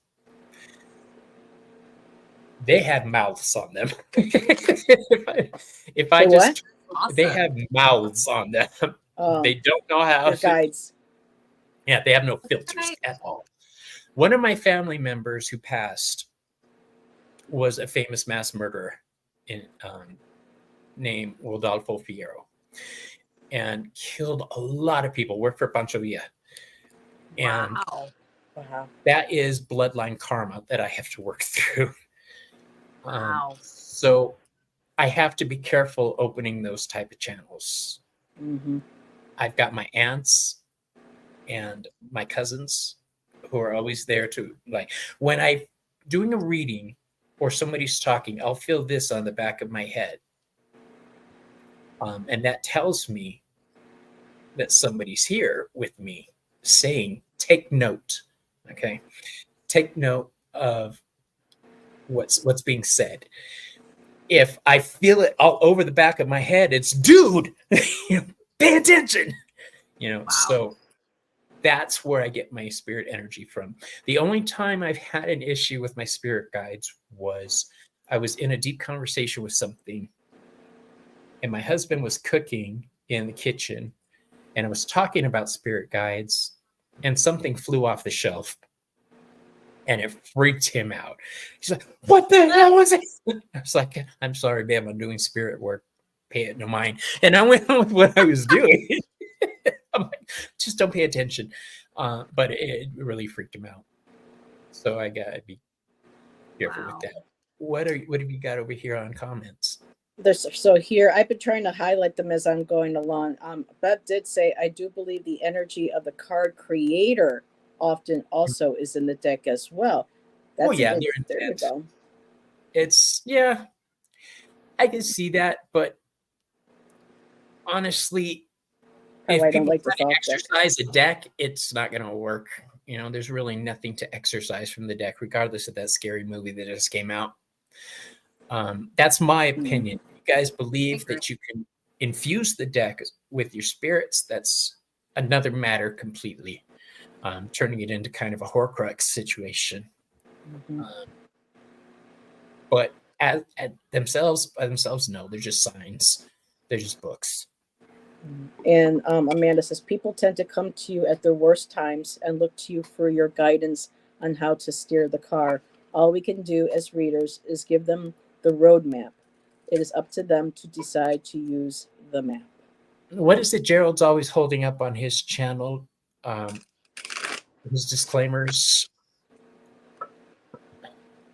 They have mouths on them. if I They just, Awesome. they have mouths on them. They don't know how Your to. guides. Yeah, they have no filters right. at all. One of my family members who passed was a famous mass murderer named Rodolfo Fierro, and killed a lot of people. Worked for Pancho Villa. And Wow. that is bloodline karma that I have to work through. Wow. So I have to be careful opening those type of channels. Mm-hmm. I've got my aunts and my cousins who are always there to, like, when I'm doing a reading or somebody's talking, I'll feel this on the back of my head. And that tells me that somebody's here with me saying, take note. Okay. Take note of what's being said. If I feel it all over the back of my head, it's dude, pay attention. Wow. So that's where I get my spirit energy from. The only time I've had an issue with my spirit guides was I was in a deep conversation with something, and my husband was cooking in the kitchen, and I was talking about spirit guides, and something flew off the shelf, and it freaked him out. He's like, "What the hell was it?" I was like, "I'm sorry, babe. I'm doing spirit work. Pay it no mind." And I went on with what I was doing. I'm like, just don't pay attention. But it really freaked him out. So I gotta be careful with that. What have you got over here on comments? So here, I've been trying to highlight them as I'm going along. Bev did say, I do believe the energy of the card creator often also is in the deck as well. That's yeah, there you go. It's, yeah, I can see that, but honestly, if I don't people like the try to thought exercise a deck, it's not going to work. There's really nothing to exercise from the deck, regardless of that scary movie that just came out. That's my opinion. If you guys believe that you can infuse the deck with your spirits, that's another matter completely. Turning it into kind of a Horcrux situation. Mm-hmm. But by themselves, no, they're just signs. They're just books. And Amanda says, people tend to come to you at their worst times and look to you for your guidance on how to steer the car. All we can do as readers is give them the roadmap. It is up to them to decide to use the map. What is it Gerald's always holding up on his channel? His disclaimers: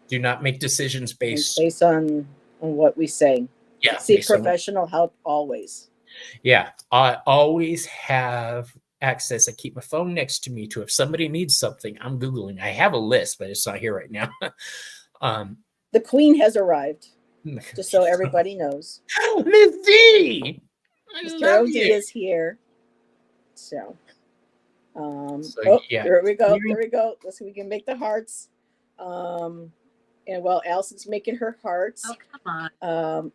do not make decisions based on what we say. Yeah, seek professional help always. Yeah, I always have access. I keep my phone next to me, if somebody needs something, I'm Googling. I have a list, but it's not here right now. The queen has arrived, just so everybody knows. Miss D! Mr. OD is here. So, yeah. There we go. There we go. Let's see, we can make the hearts. And while Allison's making her hearts, come on.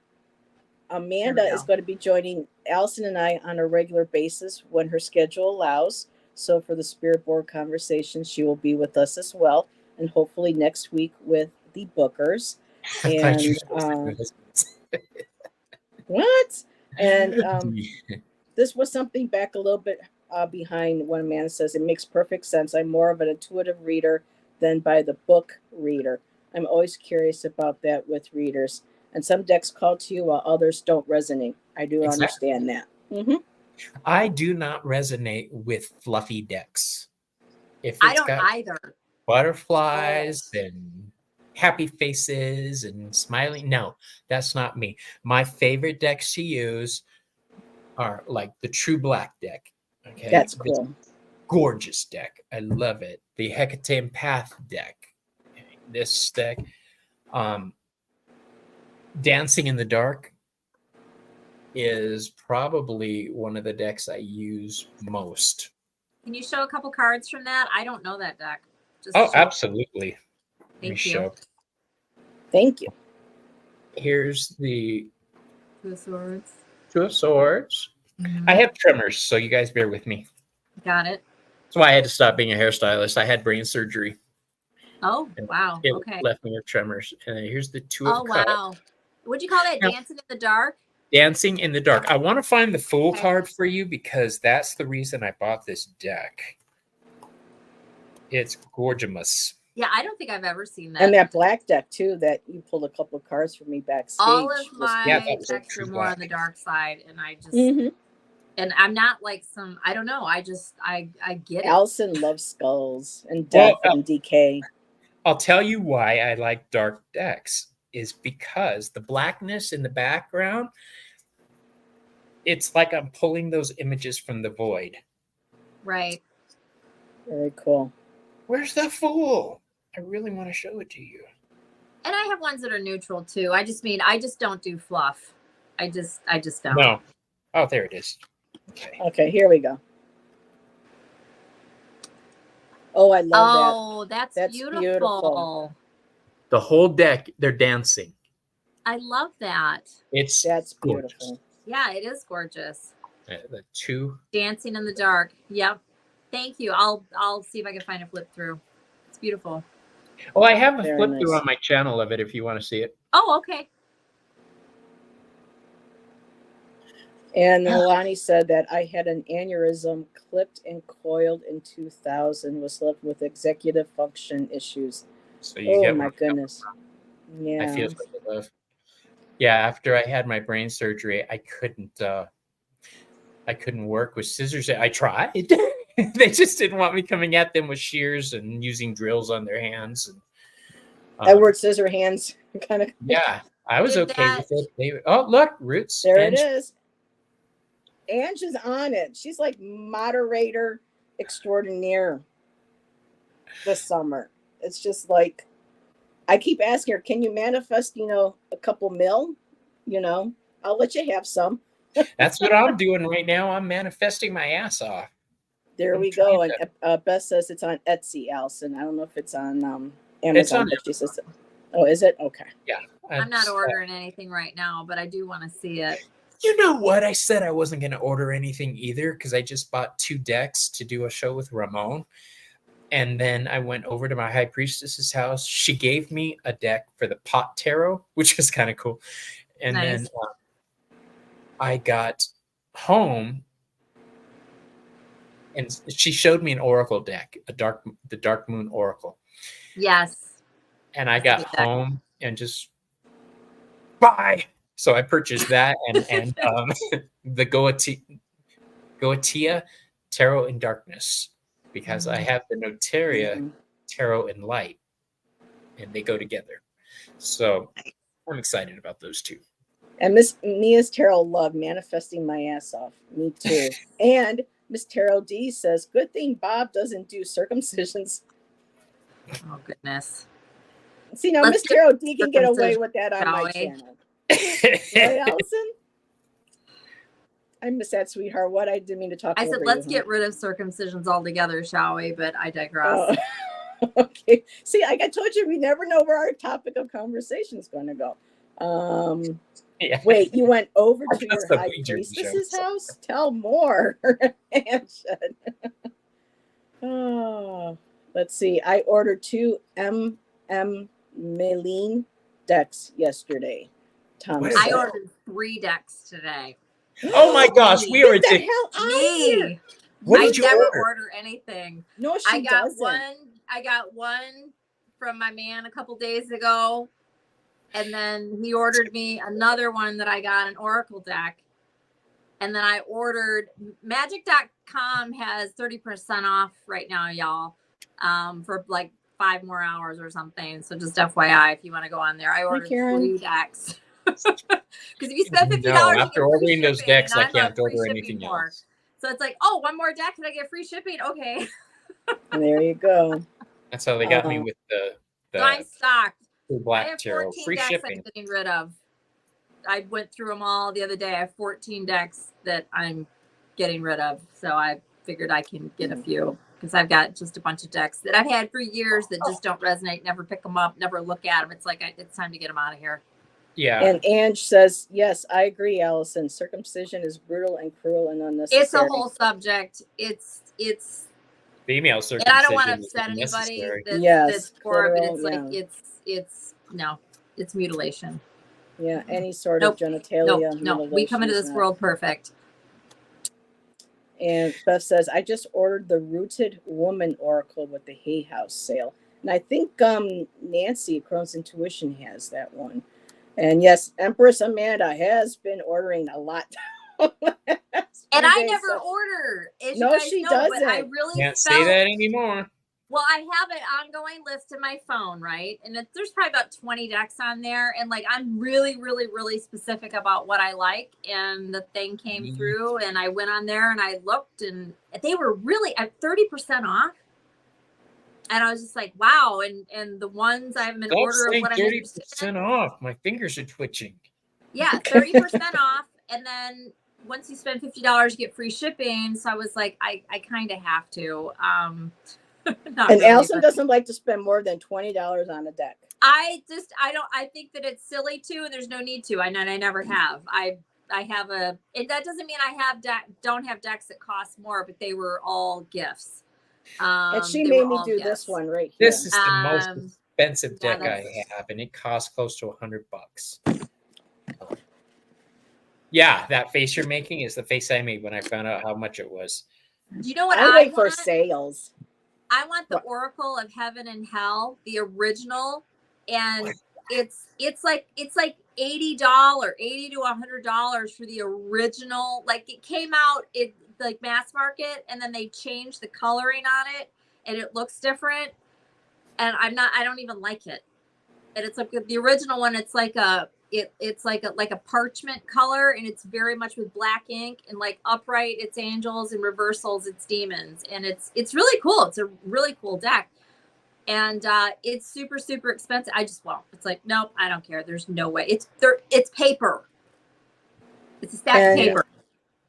Amanda is going to be joining Allyson and I on a regular basis when her schedule allows. So for the Spirit Board conversation, she will be with us as well, and hopefully next week with the bookers. And what? And this was something back a little bit behind when Amanda says it makes perfect sense. I'm more of an intuitive reader than by the book reader. I'm always curious about that with readers. And some decks call to you while others don't resonate. I do understand that. Mm-hmm. I do not resonate with fluffy decks. If it's I don't got either. Butterflies and happy faces and smiling, no, that's not me. My favorite decks to use are like the True Black deck. Okay, that's cool. Gorgeous deck. I love it. The Hecate Path deck. This deck. Dancing in the Dark. is probably one of the decks I use most. Can you show a couple cards from that? I don't know that deck. Just Oh, show- absolutely. Let me Thank you. show. Thank you. Here's the Two of Swords. Two of Swords. Mhm. I have tremors, so you guys bear with me. Got it. That's why I had to stop being a hairstylist. I had brain surgery. Oh, And wow. it Okay. left me with tremors. And then here's the Two Oh, of Cups. wow. What'd you call that? Now- Dancing in the Dark? Dancing in the Dark. I want to find the full Okay. card for you because that's the reason I bought this deck. It's gorgeous. Yeah, I don't think I've ever seen that. And that black deck too, that you pulled a couple of cards for me backstage. All of was my Yeah, that was decks are true more on black. the dark side, and I just Mhm. and I'm not like some. I don't know. I get it. Allyson loves skulls and Well, death and decay. I'll tell you why I like dark decks is because the blackness in the background, it's like I'm pulling those images from the void. Right. Very cool. Where's the Fool? I really want to show it to you. And I have ones that are neutral too. I just don't do fluff. I just don't. No. Oh, there it is. Okay. Okay, here we go. Oh, I love Oh, that's That's beautiful. beautiful. The whole deck, they're dancing. I love that. It's that. That's gorgeous. beautiful. Yeah, it is gorgeous. The two. Dancing in the Dark. Yep. Thank you. I'll see if I can find a flip through. It's beautiful. Oh, I have a Very flip through nice. on my channel of it if you want to see it. Oh, okay. And Milani said that I had an aneurysm clipped and coiled in 2000, was left with executive function issues. So you Oh get my one. goodness. Yeah. I feel so love. Yeah, after I had my brain surgery, I couldn't work with scissors. I tried. They just didn't want me coming at them with shears and using drills on their hands. And, That word scissor hands kind of. Yeah, I was Did okay that- with it. Oh, look, Roots. There and it is. Ange is on it. She's like moderator extraordinaire this summer. It's just like, I keep asking her, can you manifest, a couple mil? I'll let you have some. That's what I'm doing right now. I'm manifesting my ass off. There I'm we go. trying And Beth says it's on Etsy, Allyson. I don't know if it's on Amazon. It's on but she says, oh, is it? Okay. I'm not ordering anything right now, but I do want to see it. You know what? I said I wasn't going to order anything either because I just bought 2 decks to do a show with Ramon. And then I went over to my high priestess's house. She gave me a deck for the pot tarot, which is kind of cool. And Nice. then I got home and she showed me an oracle deck, the Dark Moon Oracle. Yes. And I got Good deck. home and just buy. So I purchased that and the Goetia Tarot in Darkness because I have the Notaria Mhm. Tarot in Light, and they go together. So I'm excited about those two. And Miss Mia's Tarot love manifesting my ass off. Me too. And Miss Tarot D says, good thing Bob doesn't do circumcisions. Oh goodness. See, now Let's Miss get Tarot D can get away circumcision, with that on shall my we? channel. Right, Allison? I miss that, sweetheart. What? I didn't mean to talk I over said, you, let's huh? get rid of circumcisions altogether, shall we? But I digress. Oh, okay. See, like I told you, we never know where our topic of conversation is going to go. Yeah. Wait, you went over to That's your the high wager priestess's show. house? Tell more. Oh, let's see. I ordered 2 Meline decks yesterday. Tom What is I said. ordered 3 decks today. Oh my gosh, we are Get the addicted. hell out of here. Me. What I did you never order? anything. No, she I got doesn't. I got one from my man a couple days ago. And then he ordered me another one that I got, an Oracle deck. And then I ordered magic.com has 30% off right now, y'all. For like 5 more hours or something. So just FYI, if you want to go on there, I ordered Karen. 3 decks. Because if you spend $50, No, you get after free ordering those shipping, decks, and I I'm on can't free order shipping anything more. else. So it's like, oh, one more deck and I get free shipping. Okay. There you go. That's how they got me Oh. with the So I'm stocked. I Black have Tarot. 14 Free decks shipping. I'm getting rid of. I went through them all the other day. I have 14 decks that I'm getting rid of. So I figured I can get a few because I've got just a bunch of decks that I've had for years that just don't resonate, never pick them up, never look at them. It's like, it's time to get them out of here. Yeah. And Ange says, yes, I agree, Allyson. Circumcision is brutal and cruel and unnecessary. It's a whole subject. It's Female and circumcision. I don't want to is upset anybody unnecessary. that's for it, but clitoral, it's like, it's no, it's mutilation. Yeah, any sort Nope. of genitalia. No, we come into this world perfect. And Beth says, I just ordered the Rooted Woman Oracle with the Hay House sale. And I think Nancy, Crohn's Intuition, has that one. And yes, Empress Amanda has been ordering a lot. And I never order. As No, you guys she know, doesn't. But I really Can't say that anymore. Well, I have an ongoing list in my phone, right? And there's probably about 20 decks on there. And like, I'm really, really, really specific about what I like. And the thing came through and I went on there and I looked and they were really at 30% off. And I was just like, wow. And the ones I have in order of what I'm interested in. 30% off. My fingers are twitching. Yeah, 30% off. And then once you spend $50, you get free shipping. So I was like, I kind of have to. And really, Allyson doesn't like to spend more than $20 on a deck. I think that it's silly to, and there's no need to. I never have. I have and that doesn't mean I don't have decks that cost more, but they were all gifts. And she made me do this one right here. This is the most expensive deck I have, and it costs close to $100. Yeah, that face you're making is the face I made when I found out how much it was. Do you know what I wait for sales? I want the Oracle of Heaven and Hell, the original, and it's like $80, $80 to $100 for the original. Like it came out like mass market, and then they changed the coloring on it, and it looks different. And I don't even like it. And it's like the original one. It's like it's like a parchment color, and it's very much with black ink, and like upright it's angels and reversals it's demons, and it's really cool. It's a really cool deck, and it's super, super expensive. I just won't. It's like, nope, I don't care. There's no way. It's paper. It's a stack of paper.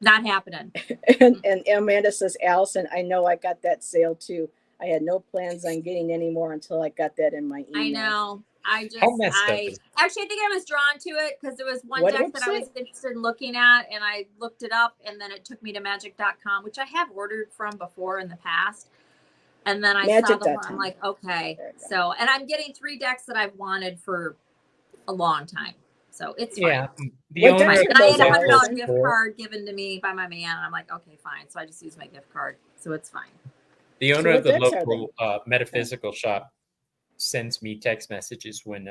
Not happening. And Amanda says, Allyson, I know I got that sale too. I had no plans on getting any more until I got that in my email. I know. Actually, I think I was drawn to it because there was one deck that I was interested in looking at, and I looked it up, and then it took me to magic.com, which I have ordered from before in the past. And then I saw the one, I'm like, okay. So, and I'm getting 3 decks that I've wanted for a long time. So it's fine. Yeah. And I had a $100 gift card given to me by my man. I'm like, okay, fine. So I just use my gift card. So it's fine. The owner of the local metaphysical shop sends me text messages when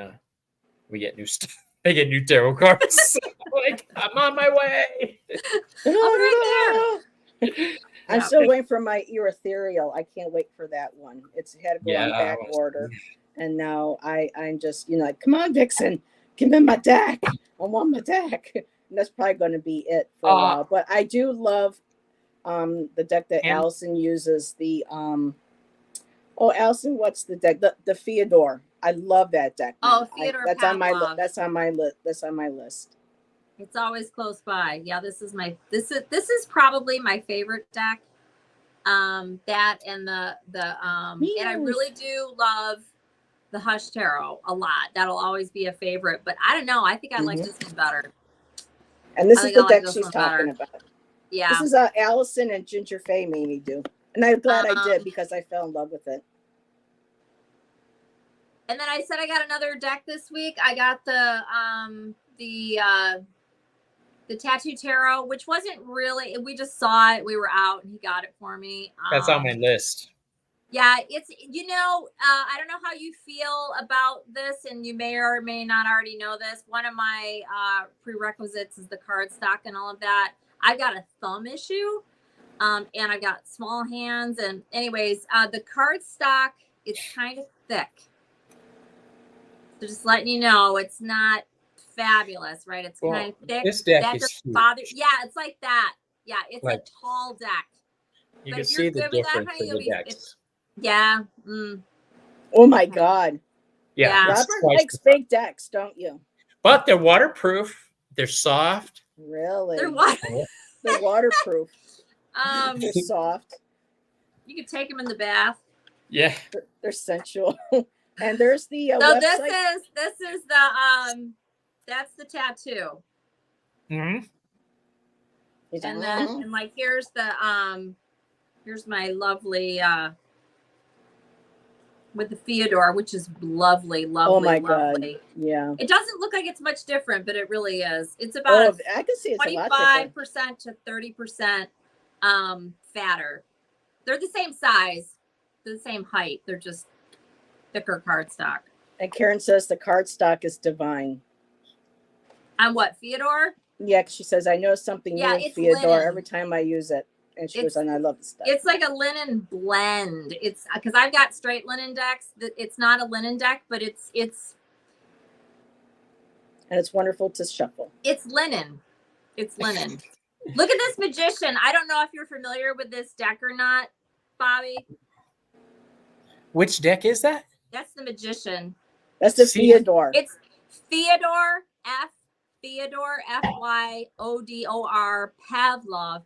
we get new stuff. I get new tarot cards. Like, I'm on my way. I'm right there. I'm still waiting for my ethereal. I can't wait for that one. It's had to go on back order. And now I'm just, like, come on, Vixen, give me my deck. I want my deck. And that's probably going to be it for a while. But I do love the deck that Allyson uses. The Allyson, what's the deck? The Theodore. I love that deck. Oh, Theodore. That's on my list. That's on my list. It's always close by. Yeah, this is probably my favorite deck. That and the and I really do love the Hush Tarot a lot. That'll always be a favorite. But I don't know. I think I like this one better. And this is the deck she's talking about. Yeah. This is Allyson and Ginger Faye made me do. And I'm glad I did because I fell in love with it. And then I said I got another deck this week. I got the Tattoo Tarot, which wasn't really, we just saw it. We were out and he got it for me. That's on my list. Yeah, it's, I don't know how you feel about this, and you may or may not already know this. One of my prerequisites is the card stock and all of that. I've got a thumb issue, and I've got small hands. And anyways, the card stock is kind of thick. So just letting you know, it's not fabulous, right? It's kind of thick. This deck that is doesn't bother. Yeah, it's like that. Yeah, it's a tall deck. You can see the difference in the decks. Yeah. Oh my God. Yeah. Robert likes big decks, don't you? But they're waterproof. They're soft. Really? They're what? They're waterproof. You They're soft. can take them in the bath. Yeah. They're sensual. And there's the So website. this is the that's the tattoo. Mm-hmm. And then and like here's my lovely with the Theodore, which is lovely, lovely, Oh my lovely. God. Yeah. It doesn't look like it's much different, but it really is. It's about I can see it's a lot 25% to 30% fatter. They're the same size, they're the same height. They're just thicker cardstock. And Karen says the cardstock is divine. On what, Theodore? Yeah, 'cause she says, I know something Yeah, new in it's Theodore linen. every time I use it. And she goes, and I love the stuff. It's like a linen blend. It's because I've got straight linen decks. It's not a linen deck, but it's and it's wonderful to shuffle. It's linen. It's linen. Look at this magician. I don't know if you're familiar with this deck or not, Bobby. Which deck is that? That's the magician. That's the Theodore. It's Theodore Fyodor Pavlov Pavlov.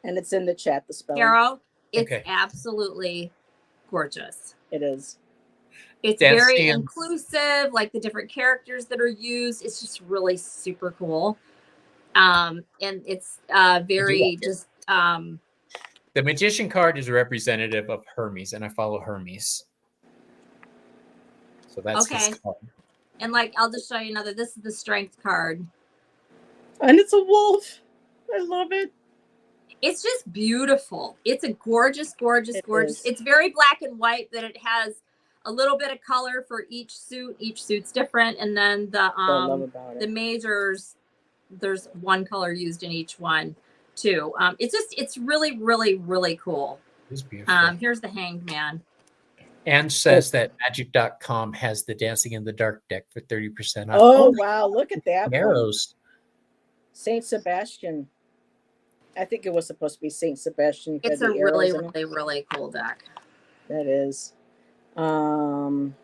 And it's in the chat, the spelling. Carol, it's absolutely gorgeous. It is. It's very inclusive, like the different characters that are used. It's just really super cool. And it's very just the magician card is representative of Hermes, and I follow Hermes. So that's his card. And like, I'll just show you another. This is the strength card. And it's a wolf. I love it. It's just beautiful. It's a gorgeous, gorgeous, gorgeous. It's very black and white, that it has a little bit of color for each suit. Each suit's different. And then the majors, there's one color used in each one too. It's really, really, really cool. It's beautiful. Here's the Hanged Man. Anne says that magic.com has the Dancing in the Dark deck for 30% off. Oh, wow. Look at that. Arrows. Saint Sebastian. I think it was supposed to be Saint Sebastian. It's a really, really, really cool deck. That is. It's and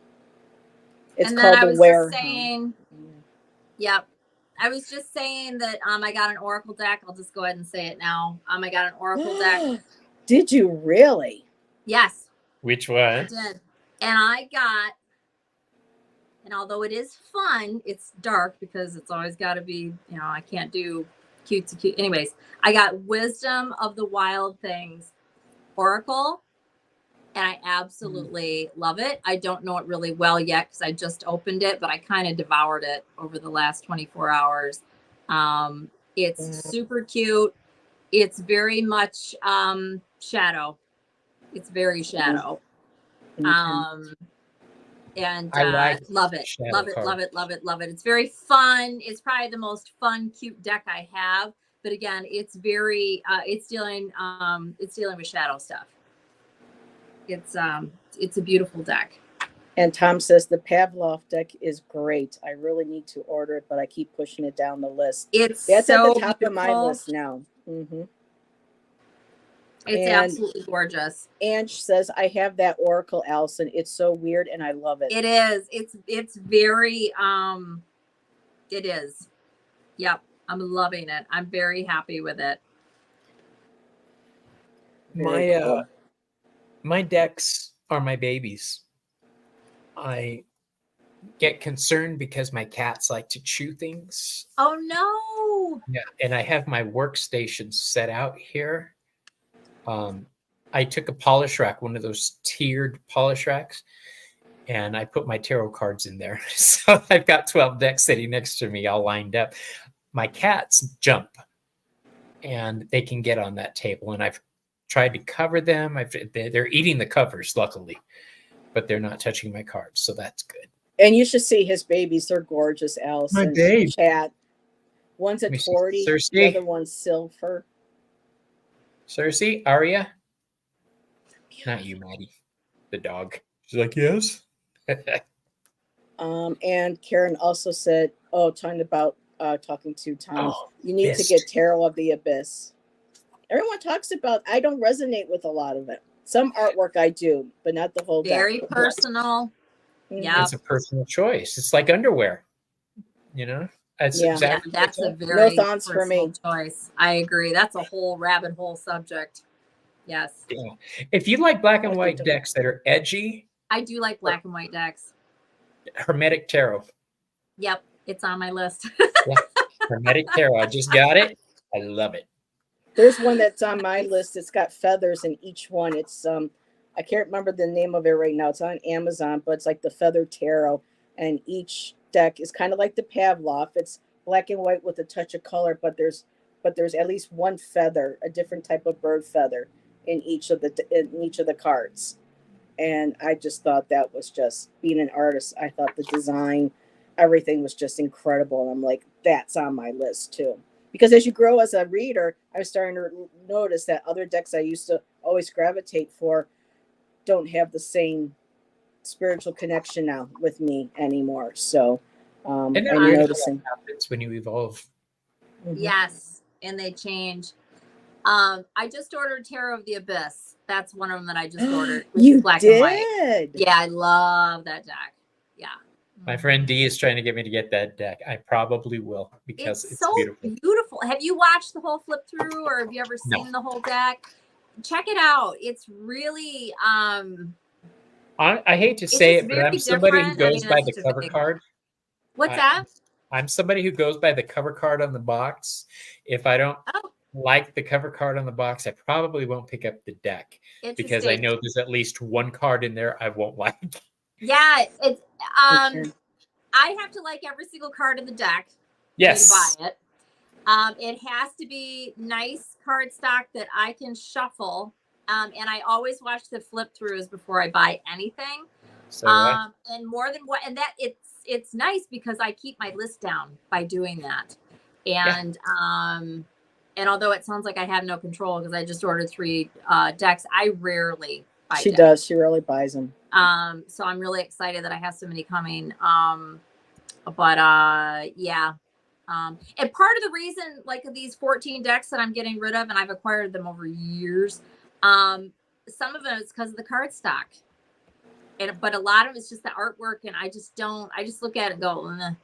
called then the Ware. Yep. I was just saying that I got an Oracle deck. I'll just go ahead and say it now. I got an Oracle deck. Did you really? Yes. Which one? I did. And I got, and although it is fun, it's dark because it's always got to be, I can't do cute. Anyways, I got Wisdom of the Wild Things Oracle, and I absolutely love it. I don't know it really well yet because I just opened it, but I kind of devoured it over the last 24 hours. It's super cute. It's very much shadow. It's very shadow. And I love it. Love it. Love it. Love it. Love it. It's very fun. It's probably the most fun, cute deck I have. But again, it's very it's dealing with shadow stuff. It's a beautiful deck. And Tom says the Pavlov deck is great. I really need to order it, but I keep pushing it down the list. That's at the top of my list now. Mm-hmm. It's absolutely gorgeous. Ange says, I have that Oracle, Allyson. It's so weird and I love it. It is. It's very it is. Yep. I'm loving it. I'm very happy with it. My decks are my babies. I get concerned because my cats like to chew things. Oh no. Yeah, and I have my workstation set out here. I took a polish rack, one of those tiered polish racks, and I put my tarot cards in there. So I've got 12 decks sitting next to me all lined up. My cats jump and they can get on that table, and I've tried to cover them. They're eating the covers, luckily, but they're not touching my cards, so that's good. And you should see his babies. They're gorgeous, Allyson. My babe. Chat. One's a Torty, the other one's Silver. Cersei, Arya? Not you, Maddie. The dog. She's like, yes. And Karen also said, talking to Tom, you need to get Tarot of the Abyss. Everyone talks about, I don't resonate with a lot of it. Some artwork I do, but not the whole Very personal. Yeah. It's a personal choice. It's like underwear. That's Yeah. exactly That's a what very thoughts for me. personal choice. I agree. That's a whole rabbit hole subject. Yes. yeah. If you like black and I white think- decks that are edgy, I do like black and white decks. Hermetic Tarot. Yep. It's on my list. Yeah. Hermetic Tarot. I just got it. I love it. There's one that's on my list. It's got feathers in each one. It's I can't remember the name of it right now. It's on Amazon, but it's like the Feather Tarot, and each deck is kind of like the Pavlov. It's black and white with a touch of color, but there's at least one feather, a different type of bird feather in each of the cards. And I just thought that was just, being an artist, I thought the design, everything was just incredible. And I'm like, that's on my list too. Because as you grow as a reader, I'm starting to notice that other decks I used to always gravitate for don't have the same spiritual connection now with me anymore. So And I'm that weird how noticing. that happens when you evolve. Mhm. Yes. And they change. I just ordered Tarot of the Abyss. That's one of them that I just ordered. It's You black and white. did? Yeah, I love that deck. Yeah. My friend D is trying to get me to get that deck. I probably will because it's so beautiful. Have you watched the whole flip through, or have you ever No. seen the whole deck? Check it out. It's really I hate to It's say just it, but very I'm somebody who different. I goes mean, by that's the such a cover big- card. what's I- that? I'm somebody who goes by the cover card on the box. If I don't Oh, like the cover card on the box, I probably won't pick up the deck because I interesting. know there's at least one card in there I won't like. Yeah, it's Okay. I have to like every single card in the deck Yes. to buy it. It has to be nice cardstock that I can shuffle. And I always watch the flip throughs before I buy anything. So I- And more than what, and that it's nice because I keep my list down by doing that. And although it sounds like I have no control because I just ordered 3 decks, I rarely buy She decks. does. She really buys them. So I'm really excited that I have so many coming. Yeah. And part of the reason, like these 14 decks that I'm getting rid of, and I've acquired them over years, some of it is because of the card stock. But a lot of it's just the artwork, and I just look at it and go, "Ugh."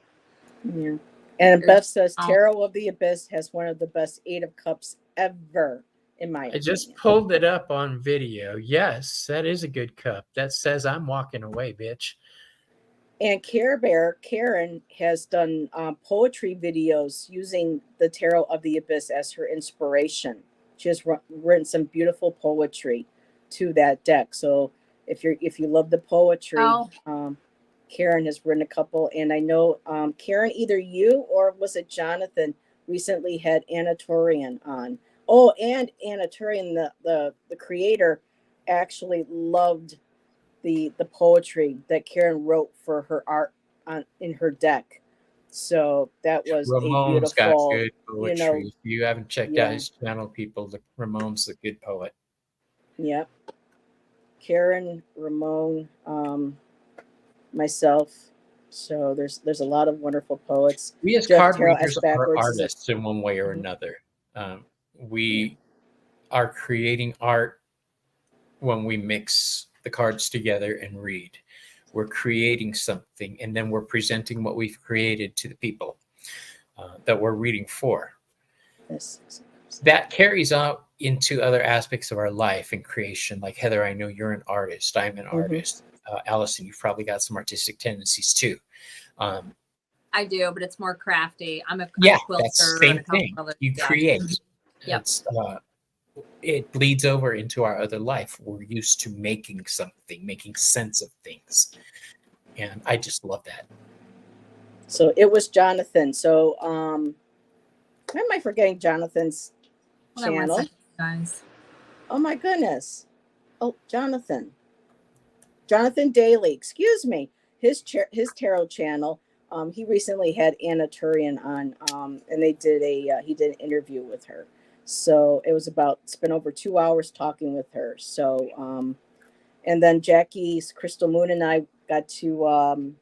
Yeah. And Beth says Oh. Tarot of the Abyss has one of the best 8 of Cups ever, in my I opinion. just pulled it up on video. Yes, that is a good cup. That says I'm walking away, bitch. And Karen has done poetry videos using the Tarot of the Abyss as her inspiration. She has written some beautiful poetry to that deck. So if you love the poetry, Karen has written a couple. And I know Karen, either you or was it Jonathan, recently had Anatorian on. Oh, and Anatorian, the creator, actually loved the poetry that Karen wrote for her art in her deck. So that was Ramon's a got beautiful, good poetry. If you haven't checked out his channel, people, Ramon's a good poet. Yep. Karen, Ramon, myself. So there's a lot of wonderful poets. We as Jeff card Terrell readers as are backwards is a- artists in one way or another. We are creating art when we mix the cards together and read. We're creating something, and then we're presenting what we've created to the people that we're reading for. Yes. That carries out into other aspects of our life and creation. Like Heather, I know you're an artist. I'm an artist. Allyson, you've probably got some artistic tendencies too. I do, but it's more crafty. I'm a Yeah, quilter. that's the and same a couple thing. other- You yeah. create. Yep. It bleeds over into our other life. We're used to making something, making sense of things. And I just love that. So it was Jonathan. So why am I forgetting Jonathan's Hold on one channel? second, guys. Oh my goodness. Oh, Jonathan Daly, excuse me. His tarot channel. He recently had Anna Turian on, and they did he did an interview with her. So spent over 2 hours talking with her. So, and then Jackie's Crystal Moon and I got to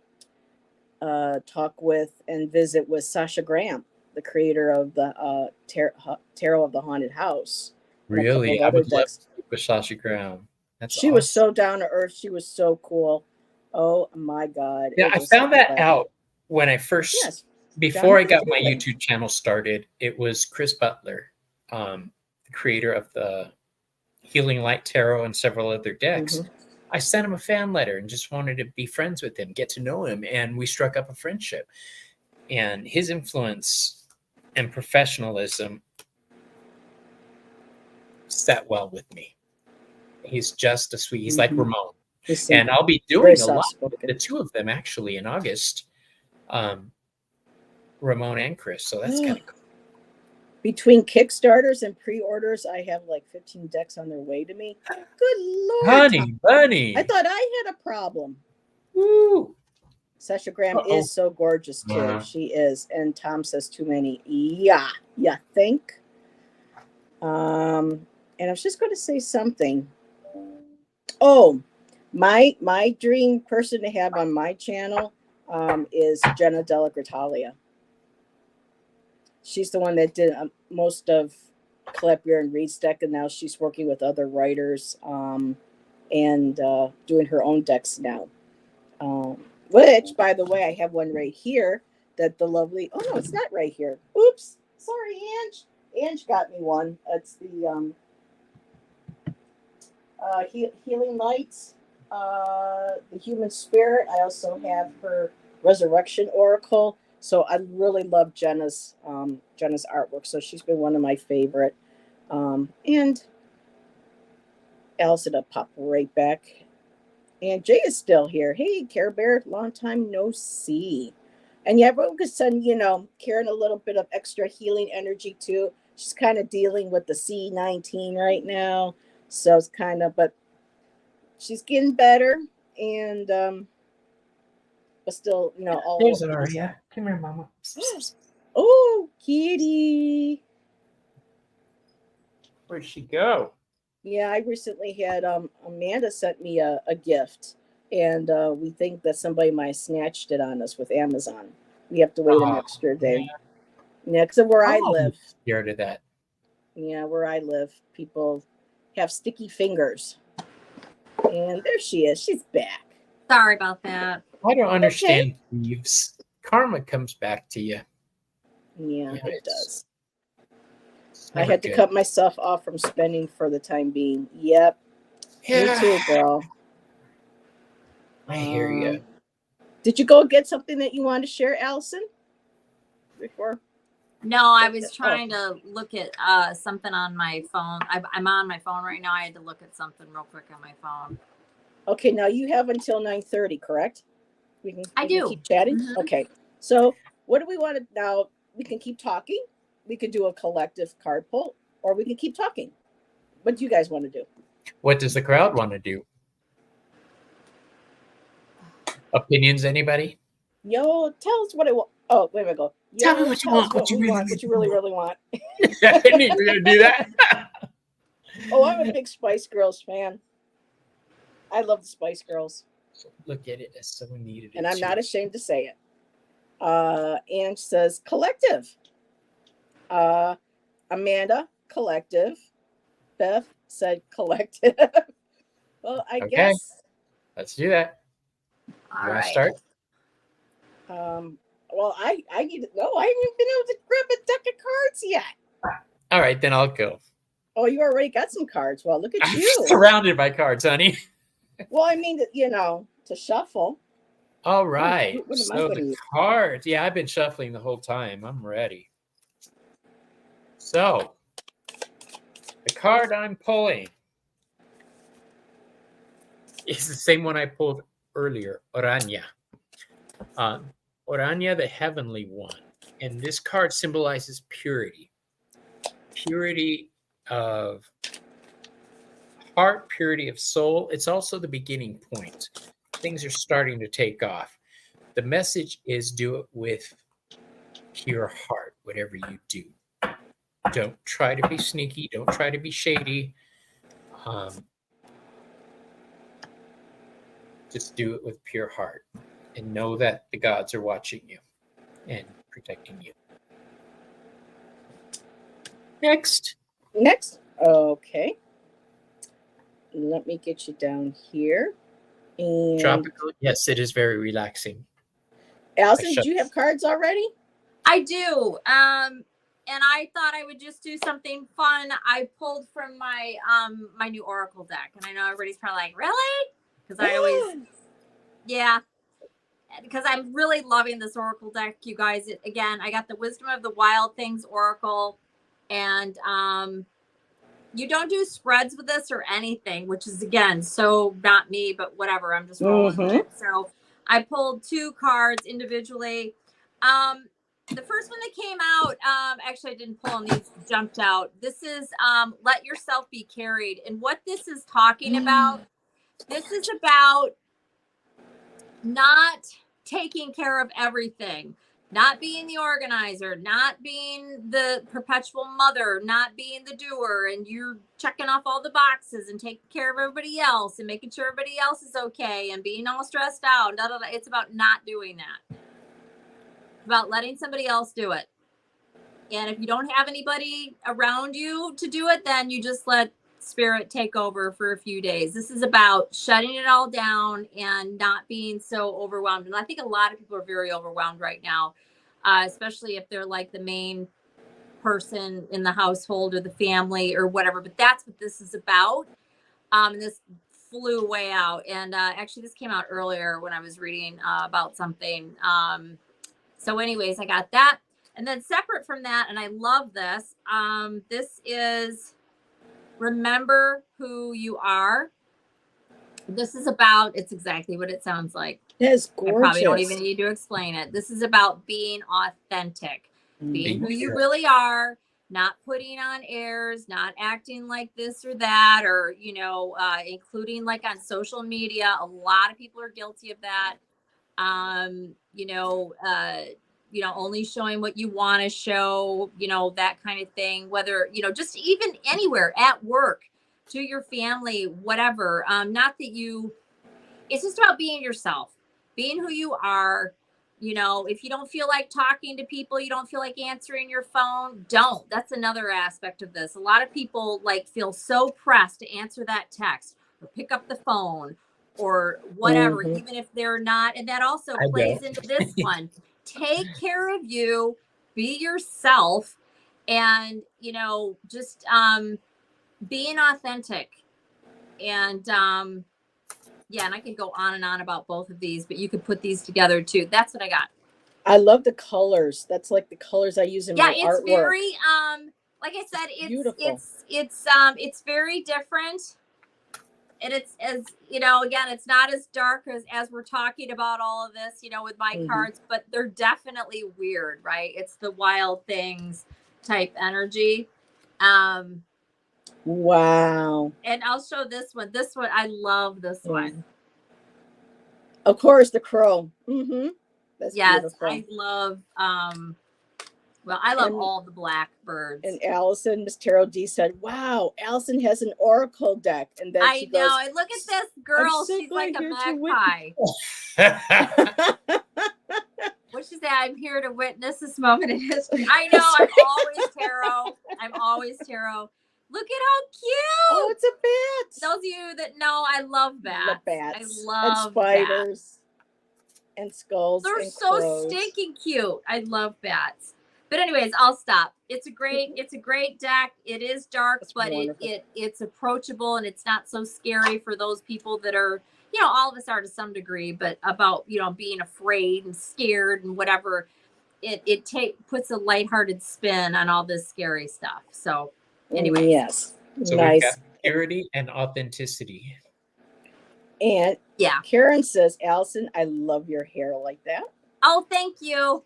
talk with and visit with Sasha Graham, the creator of the Tarot of the Haunted House. Really? I would love to speak with Sasha Graham. She was so down to earth. She was so cool. Oh my God. Yeah, I found that out when I first Before I Jonathan's got my doing? YouTube channel started, it was Chris Butler, the creator of the Healing Light Tarot and several other decks. Mhm. I sent him a fan letter and just wanted to be friends with him, get to know him, and we struck up a friendship. And his influence and professionalism sat well with me. He's just a sweet. He's like Mhm. Ramon. He's And I'll be very doing a lot with soft-spoken. the two of them actually in August. Ramon and Chris. So that's kind of cool. Between Kickstarters and pre-orders, I have like 15 decks on their way to me. Good Lord. Honey, bunny. I thought I had a problem. Woo. Sasha Graham Uh-oh. is so gorgeous too. Uh. She is. And Tom says too many. Yeah. Yeah. Think. And I was just going to say something. Oh, my dream person to have on my channel is Jenna Della Gratalia. She's the one that did most of Cleppier and Reed's deck, and now she's working with other writers and doing her own decks now. Which, by the way, I have one right here that the lovely. Oh no, it's not right here. Oops, sorry, Ange. Ange got me one. It's the Healing Lights, the Human Spirit. I also have her Resurrection Oracle. So I really love Jenna's artwork. So she's been one of my favorite. And Allyson will pop right back. And Jay is still here. Hey, Care Bear, long time no see. And yeah, everyone could send, Karen a little bit of extra healing energy too. She's kind of dealing with the C19 right now. So it's kind of, but she's getting better. And but still, all There's Aria. Come here, Mama. Oh, kitty. Where'd she go? Yeah, I recently had Amanda sent me a gift, and we think that somebody might have snatched it on us with Amazon. We have to wait an extra day. Yeah, because where I live. Scared of that. Yeah, where I live, people have sticky fingers. And there she is. She's back. Sorry about that. I don't understand thieves. Karma comes back to you. Yeah, it does. I Never had to good. cut myself off from spending for the time being. Yep. Yeah. Me too, girl. I hear you. Did you go get something that you wanted to share, Allyson? Before? No, I was trying to look at something on my phone. I'm on my phone right now. I had to look at something real quick on my phone. Okay, now you have until 9:30, correct? We can keep chatting. Mm-hmm. Okay. So what do we want to now? We can keep talking. We could do a collective card pull, or we can keep talking. What do you guys want to do? What does the crowd want to do? Opinions, anybody? Yo, tell us what it was. Oh, wait a minute. Tell me what you want. What you really want. I knew you were going to do that. Oh, I'm a big Spice Girls fan. I love the Spice Girls. Look at it as someone needed it. And I'm not ashamed to say it. Ange says collective. Amanda, collective. Beth said collective. Well, I guess. Let's do that. All you want right. to start? Well, I need to know. I haven't even been able to grab a deck of cards yet. All right, then I'll go. Oh, you already got some cards. Well, look at I'm you. surrounded by cards, honey. Well, I mean, to shuffle. All right. What am I So gonna the use? cards. Yeah, I've been shuffling the whole time. I'm ready. So the card I'm pulling is the same one I pulled earlier, Orania. Orania, the heavenly one. And this card symbolizes purity. Purity of heart, purity of soul. It's also the beginning point. Things are starting to take off. The message is do it with pure heart, whatever you do. Don't try to be sneaky. Don't try to be shady. Just do it with pure heart and know that the gods are watching you and protecting you. Next. Okay. Let me get you down here. And Tropical. Yes, it is very relaxing. Allyson, do you have cards already? I do. And I thought I would just do something fun. I pulled from my my new Oracle deck, and I know everybody's probably like, really? Because I always, yeah, because I'm really loving this Oracle deck, you guys. Again, I got the Wisdom of the Wild Things Oracle, and you don't do spreads with this or anything, which is again so not me, but whatever. I'm just rolling with it. So I pulled 2 cards individually. The first one that came out, actually I didn't pull them, these jumped out. This is Let Yourself Be Carried. And what this is talking about, this is about not taking care of everything, not being the organizer, not being the perpetual mother, not being the doer, and you're checking off all the boxes and taking care of everybody else and making sure everybody else is okay and being all stressed out. It's about not doing that. About letting somebody else do it. And if you don't have anybody around you to do it, then you just let spirit take over for a few days. This is about shutting it all down and not being so overwhelmed. And I think a lot of people are very overwhelmed right now, especially if they're like the main person in the household or the family or whatever. But that's what this is about. And this flew way out. And actually, this came out earlier when I was reading about something. So anyways, I got that. And then separate from that, and I love this, this is Remember Who You Are. This is about, it's exactly what it sounds like. That's gorgeous. I probably don't even need to explain it. This is about being authentic, being who you really are, not putting on airs, not acting like this or that, or, including like on social media. A lot of people are guilty of that. Only showing what you want to show, that kind of thing, whether, just even anywhere at work, to your family, whatever. Not that it's just about being yourself, being who you are. If you don't feel like talking to people, you don't feel like answering your phone, don't. That's another aspect of this. A lot of people feel so pressed to answer that text or pick up the phone or whatever, even if they're not. And that also plays into this one. Take care of you, be yourself, and, just being authentic. And and I could go on and on about both of these, but you could put these together too. That's what I got. I love the colors. That's like the colors I use in my artwork. Yeah, it's very like I said, it's very different. And it's, as again, it's not as dark as we're talking about all of this, with my cards, but they're definitely weird, right? It's the Wild Things type energy. Wow. And I'll show this one. This one, I love this one. Of course, the crow. That's beautiful. I love I love all the blackbirds. And Allyson, Miss Tarot D said, wow, Allyson has an oracle deck. And then she goes, and look at this girl. She's like a magpie. What she say? I'm here to witness this moment in history. I know. I'm always tarot. Look at how cute. Oh, it's a bat. Those of you that know, I love bats. I love and spiders bats. And skulls. They're and so crows. stinking cute. I love bats. But anyways, I'll stop. It's a great deck. It is dark, but it's approachable and it's not so scary for those people that are, all of us are to some degree, but about, being afraid and scared and whatever. It puts a lighthearted spin on all this scary stuff. So anyway. Yes. So nice. We've got purity and authenticity. And Karen says, Allyson, I love your hair like that. Oh, thank you.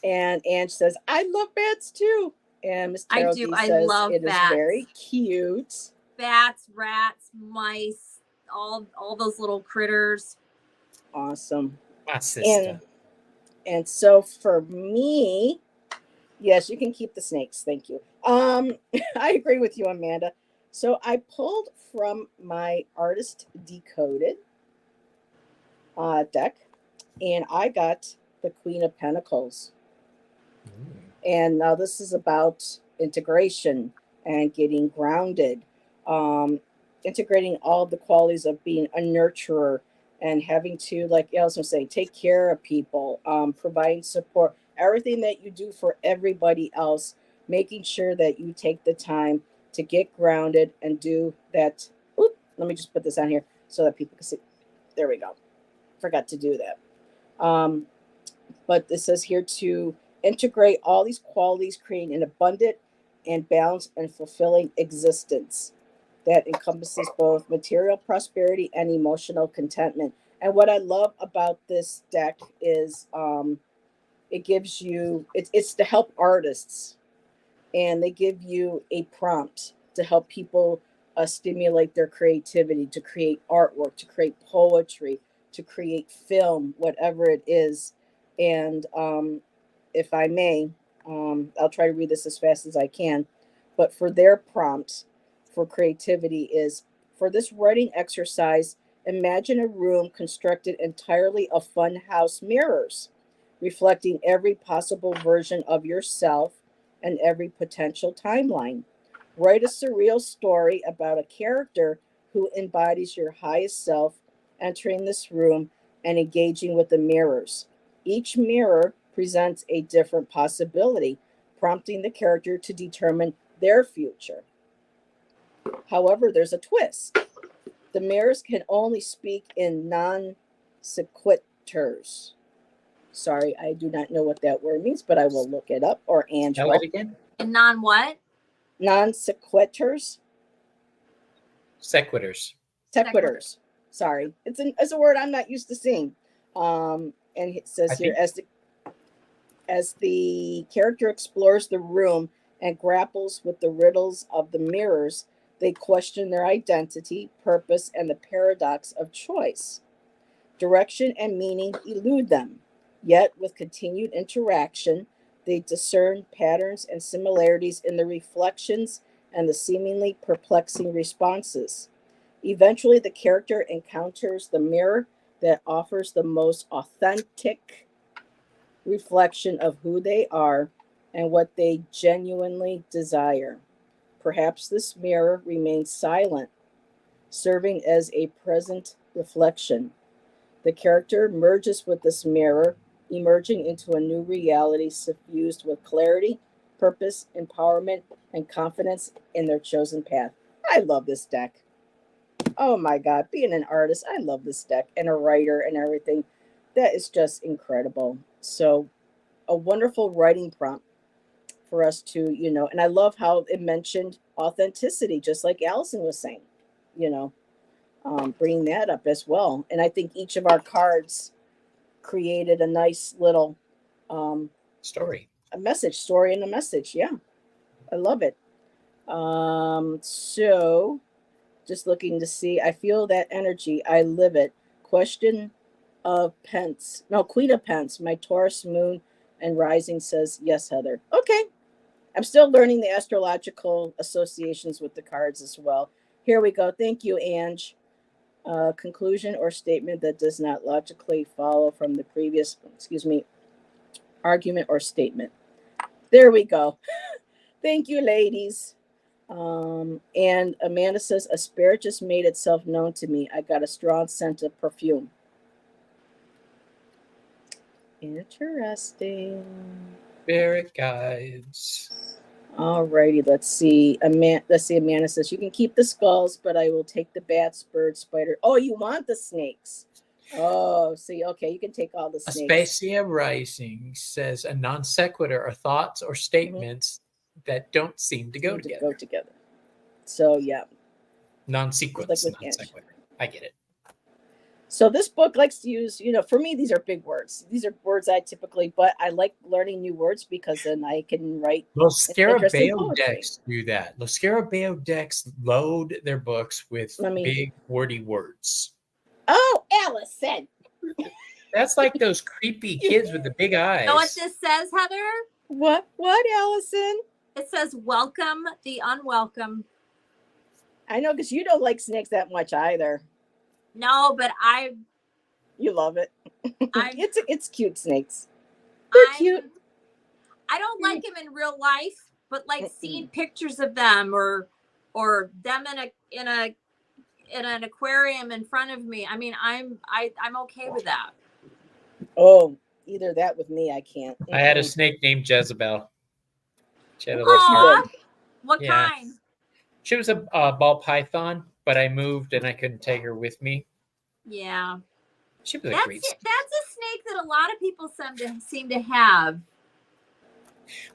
And Ange says, I love bats too. And Miss Tarot D says, I love it bats. is very cute. Bats, rats, mice, all those little critters. Awesome. My sister. And so for me, yes, you can keep the snakes. Thank you. I agree with you, Amanda. So I pulled from my Artist Decoded deck, and I got the Queen of Pentacles. And now this is about integration and getting grounded, integrating all the qualities of being a nurturer and having to, like Allyson was saying, take care of people, providing support. everything that you do for everybody else, making sure that you take the time to get grounded and do that. Oop, let me just put this on here so that people can see. There we go. Forgot to do that. But this says here to integrate all these qualities, creating an abundant and balanced and fulfilling existence that encompasses both material prosperity and emotional contentment. And what I love about this deck is it gives you, it's to help artists, and they give you a prompt to help people stimulate their creativity, to create artwork, to create poetry, to create film, whatever it is. And if I may, I'll try to read this as fast as I can. But for their prompt for creativity is, for this writing exercise, imagine a room constructed entirely of funhouse mirrors, reflecting every possible version of yourself and every potential timeline. Write a surreal story about a character who embodies your highest self entering this room and engaging with the mirrors. Each mirror presents a different possibility, prompting the character to determine their future. However, there's a twist. The mirrors can only speak in non sequiturs. Sorry, I do not know what that word means, but I will look it up. Or Tell Angela. it again. And non what? Non sequiturs. Sequiturs. Sequiturs. Sorry, it's a word I'm not used to seeing. And it says here, as the character explores the room and grapples with the riddles of the mirrors, they question their identity, purpose, and the paradox of choice. Direction and meaning elude them. Yet, with continued interaction, they discern patterns and similarities in the reflections and the seemingly perplexing responses. Eventually, the character encounters the mirror that offers the most authentic reflection of who they are and what they genuinely desire. Perhaps this mirror remains silent, serving as a present reflection. The character merges with this mirror, emerging into a new reality suffused with clarity, purpose, empowerment, and confidence in their chosen path. I love this deck. Oh my God, being an artist, I love this deck, and a writer and everything. That is just incredible. So, a wonderful writing prompt for us to, and I love how it mentioned authenticity, just like Allyson was saying, bringing that up as well. And I think each of our cards created a nice little Story. story and a message. Yeah, I love it. So just looking to see, I feel that energy. I live it. Question of Pence. No, Queen of Pence. My Taurus moon and rising says, yes, Heather. Okay. I'm still learning the astrological associations with the cards as well. Here we go. Thank you, Ange. Conclusion or statement that does not logically follow from the previous, argument or statement. There we go. Thank you, ladies. And Amanda says, a spirit just made itself known to me. I got a strong scent of perfume. Interesting. Spirit guides. All righty, let's see. Amanda says, you can keep the skulls, but I will take the bats, birds, spider. Oh, you want the snakes. Oh, see, okay, you can take all the snakes. Aspasia Rising says a non sequitur are thoughts or statements that don't seem to go together. So, yeah. Non sequence, like non sequitur. I get it. So this book likes to use, for me, these are big words. These are words but I like learning new words because then I can write. Los Scarabeo decks do that. Los Scarabeo decks load their books with big, wordy words. Oh, Allyson. That's like those creepy kids with the big eyes. You know what this says, Heather? What, Allyson? It says, welcome the unwelcome. I know, because you don't like snakes that much either. No, but you love it. It's cute snakes. They're cute. I don't like them in real life, but like seeing pictures of them or them in an aquarium in front of me. I mean, I'm okay with that. Oh, either that with me, I can't. I had a Mm-mm. snake named Jezebel. She had a little Yes, you heart. did. What Yeah. kind? She was a ball python, but I moved and I couldn't take her with me. Yeah. She was a That's great it. snake. That's a snake that a lot of people seem to have.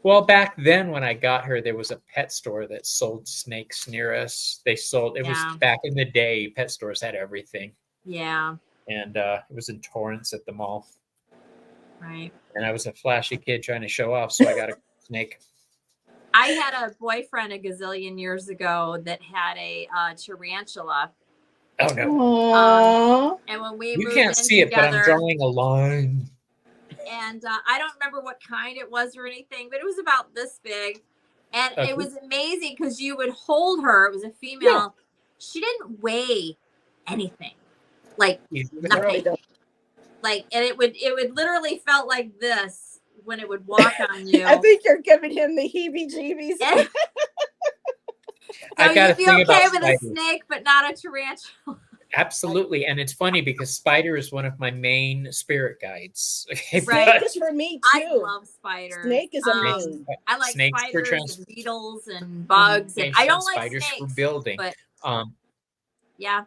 Well, back then when I got her, there was a pet store that sold snakes near us. They sold, it Yeah. was back in the day, pet stores had everything. Yeah. And it was in Torrance at the mall. Right. And I was a flashy kid trying to show off, so I got a snake. I had a boyfriend a gazillion years ago that had a tarantula. Oh, no. Aww. And when we You moved can't in see it, but I'm together, drawing a line. and I don't remember what kind it was or anything, but it was about this big. And Okay. it was amazing because you would hold her. It was a female. Yeah. She didn't weigh anything, like Easy to nothing. throw. They don't. Like, and it would literally felt like this when it would walk on you. I think you're giving him the heebie-jeebies. So I've got you'd a be thing okay about with a spiders. snake, but not a tarantula. Absolutely. And it's funny because spider is one of my main spirit guides. Okay, Right. Snake but is for me I too. love spiders. Snake is amazing. I like snakes for spiders trans- and beetles and bugs, and I don't like spiders snakes. for building. But Um, yeah,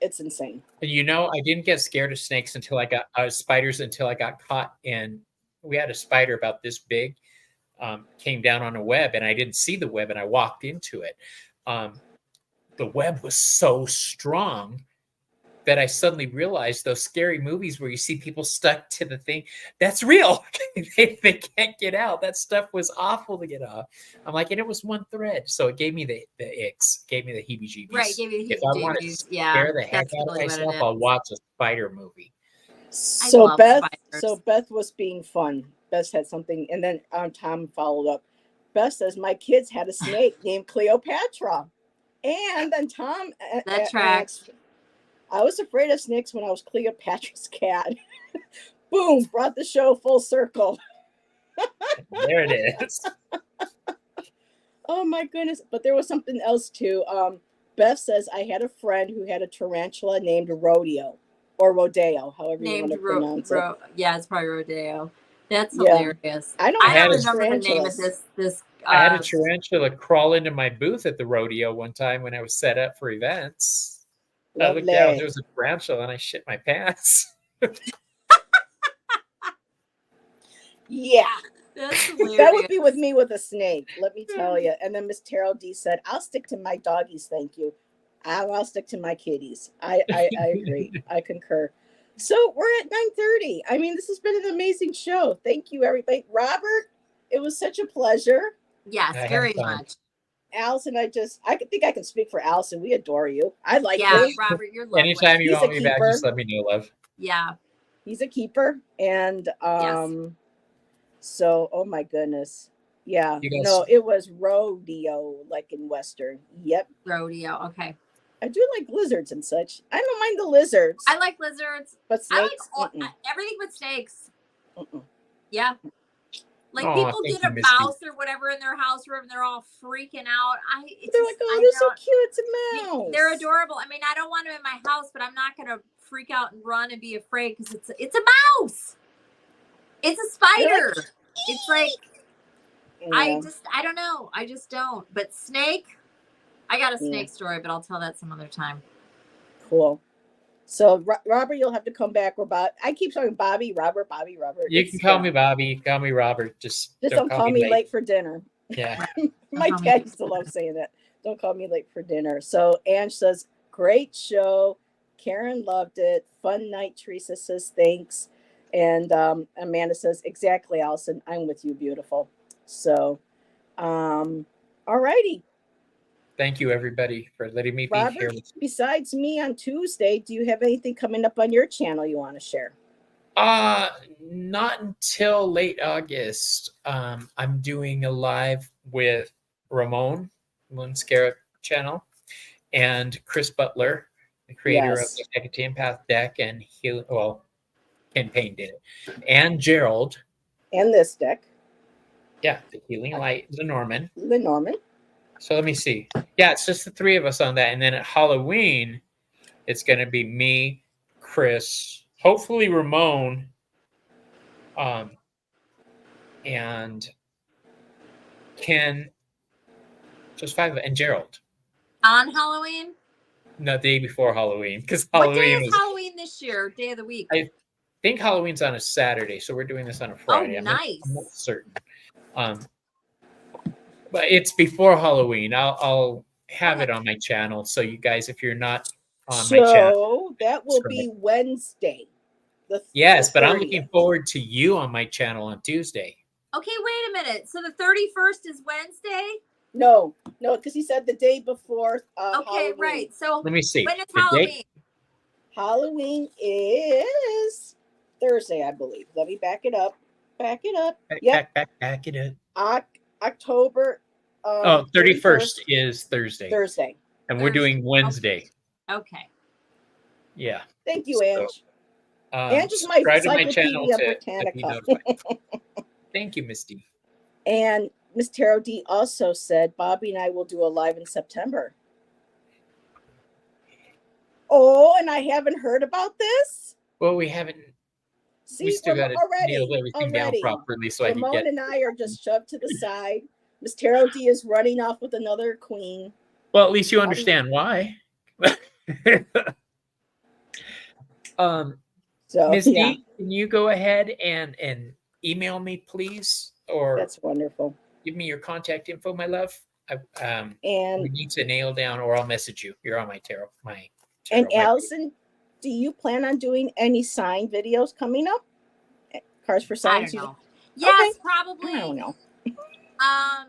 It's insane. and I didn't get scared of snakes until I got spiders until I got caught in. We had a spider about this big, came down on a web, and I didn't see the web, and I walked into it. The web was so strong that I suddenly realized those scary movies where you see people stuck to the thing, that's real. they can't get out. That stuff was awful to get off. I'm like, and it was one thread. So it gave me the icks, gave me the heebie-jeebies. right. Give you the If I want to heebie-jeebies. Yeah, scare the heck that's out of really what it myself, is. I'll watch a spider movie. So love Beth, spiders. Beth was being fun. Beth had something, and then Tom followed up. Beth says, "My kids had a snake named Cleopatra," and then Tom That tracks. I was afraid of snakes when I was Cleopatra's cat. Boom! Brought the show full circle. There it is. Oh my goodness! But there was something else too. Beth says I had a friend who had a tarantula named Rodeo or Rodeo, however you want to pronounce it. Yeah, it's probably Rodeo. That's Yeah. hilarious. I I had don't a remember the name of tarantulas. this. I had a tarantula crawl into my booth at the rodeo one time when I was set up for events. I looked down, Lovely. there was a tarantula, and I shit my pants. Yeah. That's hilarious. That would be with me with a snake, let me tell you. And then Miss Terrell D said, I'll stick to my doggies, thank you. I'll stick to my kitties. I agree. I concur. So we're at 9:30. I mean, this has been an amazing show. Thank you, everybody. Robert, it was such a pleasure. Yes, I had very fun. much. Allison, I think I can speak for Allison. We adore you. I like Yeah, you. Robert, you're lovely. Anytime you He's want a me back, keeper. just let me know, love. Yeah. He's a keeper. And so oh my goodness. Yeah. You guys- No, it was rodeo, like in Western. Yep. Rodeo. Okay. I do like lizards and such. I don't mind the lizards, I like lizards. but I like snakes. everything but snakes. Mm-mm. Yeah. Like Aw, people thank get you, a Misty. mouse or whatever in their house room, they're all freaking out. They're like, oh, they're so cute. It's a mouse. They're adorable. I mean, I don't want them in my house, but I'm not gonna freak out and run and be afraid because it's a mouse. It's a spider. It's like Yeah. I don't know. I just don't. But snake, I got a Yeah. snake story, but I'll tell that some other time. Cool. So Robert, you'll have to come back. I keep saying Bobby, Robert. You It's can call fine. me Bobby. You can call me Robert. Just Don't call me late for dinner. Yeah. My dad used to love saying that. Don't call me late for dinner. So Ange says, great show. Karen loved it. Fun night. Teresa says, thanks. And Amanda says, exactly, Allison. I'm with you, beautiful. So, all righty. Thank you, everybody, for letting me be Robert, here. besides me on Tuesday, do you have anything coming up on your channel you want to share? Not until late August. I'm doing a live with Ramon Moonscarab channel and Chris Butler, the creator Yes. of the Hecate Empath deck, and Ken Payne did it, and Gerald. And this deck, Yeah, the Healing Light, Lenormand. Lenormand. So let me see. Yeah, it's just the three of us on that. And then at Halloween, it's going to be me, Chris, hopefully Ramon, And Ken, just 5, and Gerald. On Halloween? No, the day before Halloween, because What day Halloween is Halloween this year? Day of the week? I think Halloween's on a Saturday, so we're doing this on a Friday. nice. I'm not certain. But it's before Halloween. I'll have it on my channel. So you guys, if you're not on my channel, So that will be Wednesday. Yes, the but I'm 30th. looking forward to you on my channel on Tuesday. Okay, wait a minute. So the 31st is Wednesday? No, because he said the day before. Okay, Halloween. right. So Let me see. when is The Halloween? date? Halloween is Thursday, I believe. Let me back it up. Back it up. October. 31st is Thursday. Thursday. And we're doing Wednesday. Okay. Yeah. Thank you, So, Ange. Ange is my subscribe to my channel Encyclopedia to be Britannica. notified. Thank you, Misty. And Miss Taro D also said Bobby and I will do a live in September. Oh, and I haven't heard about this. Well, we haven't. See, We still got to already, nail everything down properly so I can Ramon get. and I are just shoved to the side. Miss Taro D is running off with another queen. Well, at least you understand why. So Misty, yeah, can you go ahead and email me, please, or that's wonderful. give me your contact info, my love. And we need to nail down, or I'll message you. You're on my tarot. And Allyson, do you plan on doing any sign videos coming up? Cards for signs? I don't know. Yes, Okay. probably. I don't know. I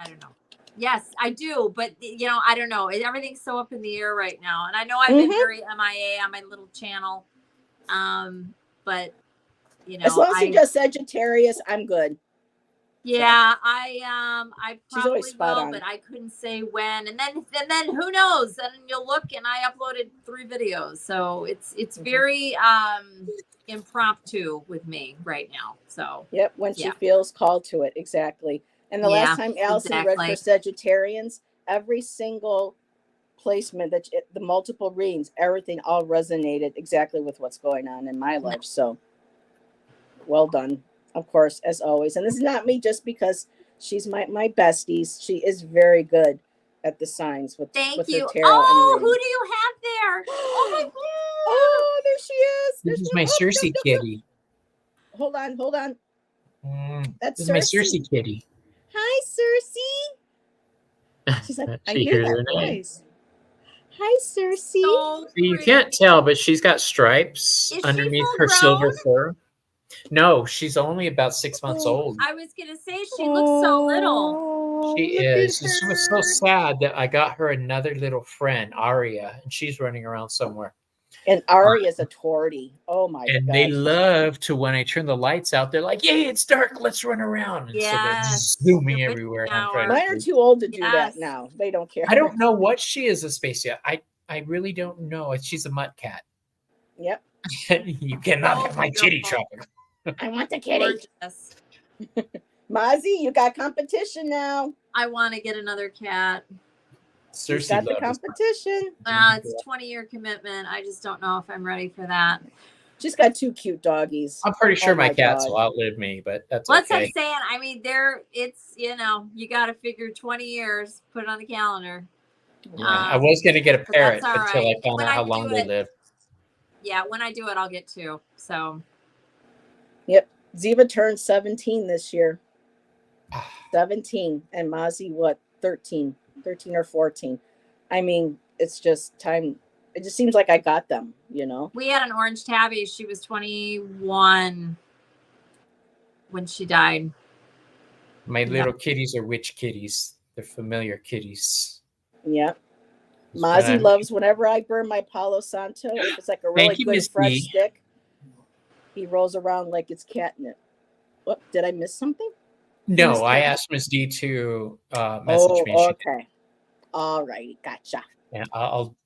don't know. Yes, I do, but I don't know. Everything's so up in the air right now, and I know I've been very MIA on my little channel. But as long as you just Sagittarius, I'm good. Yeah, so. I probably will, on. But I couldn't say when. And then who knows? Then you'll look, and I uploaded 3 videos, so it's very impromptu with me right now. So yep, when she feels called to it, exactly. And the last time Allyson read for Sagittarians, every single placement the multiple readings, everything all resonated exactly with what's going on in my life. So well done. Of course, as always. And this is not me just because she's my besties. She is very good at the signs with Thank with you. Her tarot who do you have there? Oh my God. Oh, there she is. This is my Cersei kitty. Hold on. That's my Cersei kitty. Hi, Cersei. She's like, I hear that voice. Hi, Cersei. So you can't tell, but she's got stripes underneath her silver fur. No, she's only about 6 months old. I was going to say, she looks so little. She is. She was so sad that I got her another little friend, Aria, and she's running around somewhere. And Aria is a tortie. Oh, my God. And they love to, when I turn the lights out, they're like, yay, it's dark, let's run around. And so they're zooming everywhere. Mine are too old to do that now. They don't care. I don't know what she is, Aspasia. I really don't know. She's a mutt cat. Yep. You cannot have my kitty, Chopper. I want the kitty. Mozzie, you got competition now. I want to get another cat. Cersei got the competition. It's a 20-year commitment. I just don't know if I'm ready for that. She's got 2 cute doggies. I'm pretty sure my cats will outlive me, but that's What's okay. I'm saying? I mean, you got to figure 20 years, put it on the calendar. Yeah, I was going to get a parrot until I found out how long they live. Yeah, when I do it, I'll get 2. So. Yep. Ziva turned 17 this year. 17. And Mozzie, 13 or 14. I mean, it's just time. It just seems like I got them, We had an orange tabby. She was 21 when she died. My little kitties are witch kitties. They're familiar kitties. Yep. Mozzie loves whenever I burn my Palo Santo. If it's like a really good fresh stick, he rolls around like it's catnip. What? Did I miss something? No, I asked Ms. D to message me. Okay. All righty. Gotcha. Yeah, I'll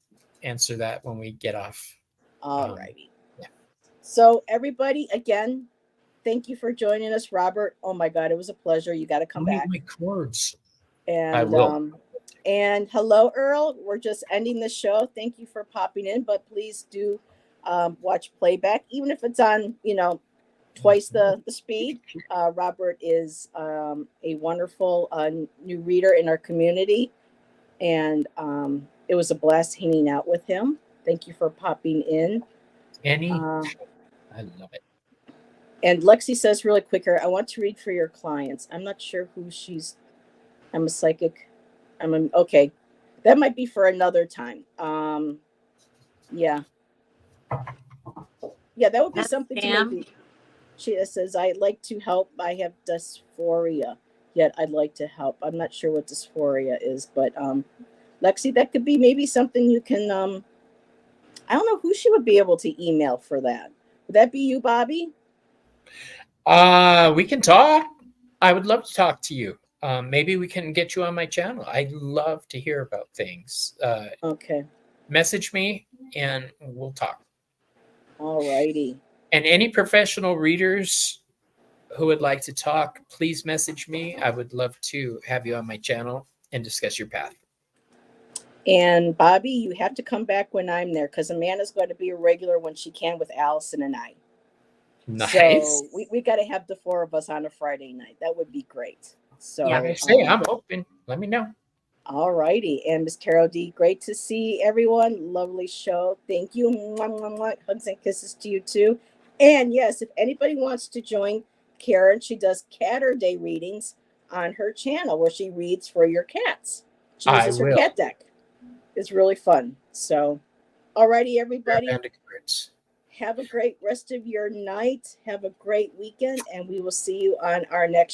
answer that when we get off. All righty. Yeah. So everybody, again, thank you for joining us, Robert. Oh my God, it was a pleasure. You got to come back. My cords. And I will. And hello, Earl. We're just ending the show. Thank you for popping in, but please do watch playback, even if it's on, twice the speed. Robert is a wonderful new reader in our community, and it was a blast hanging out with him. Thank you for popping in. Any, I love it. And Lexi says really quicker, I want to read for your clients. I'm not sure who she's. I'm a psychic. Okay. That might be for another time. Yeah. Yeah, that would be That's something to Sam. maybe. She says, I'd like to help. I have dysphoria, yet I'd like to help. I'm not sure what dysphoria is, but Lexi, that could be maybe something you can. I don't know who she would be able to email for that. Would that be you, Bobby? We can talk. I would love to talk to you. Maybe we can get you on my channel. I love to hear about things. Okay. Message me and we'll talk. All righty. And any professional readers who would like to talk, please message me. I would love to have you on my channel and discuss your path. And Bobby, you have to come back when I'm there because Amanda's going to be a regular when she can with Allyson and I. Nice. So we got to have the four of us on a Friday night. That would be great. So Yeah. Like I say, I'm open. Let me know. All righty. And Miss Carol D, great to see everyone. Lovely show. Thank you. Mwah, mwah, mwah. Hugs and kisses to you too. And yes, if anybody wants to join Karen, she does Catter Day readings on her channel where she reads for your cats. She uses her cat deck. It's really fun. So, all righty, everybody. Have a great rest of your night. Have a great weekend, and we will see you on our next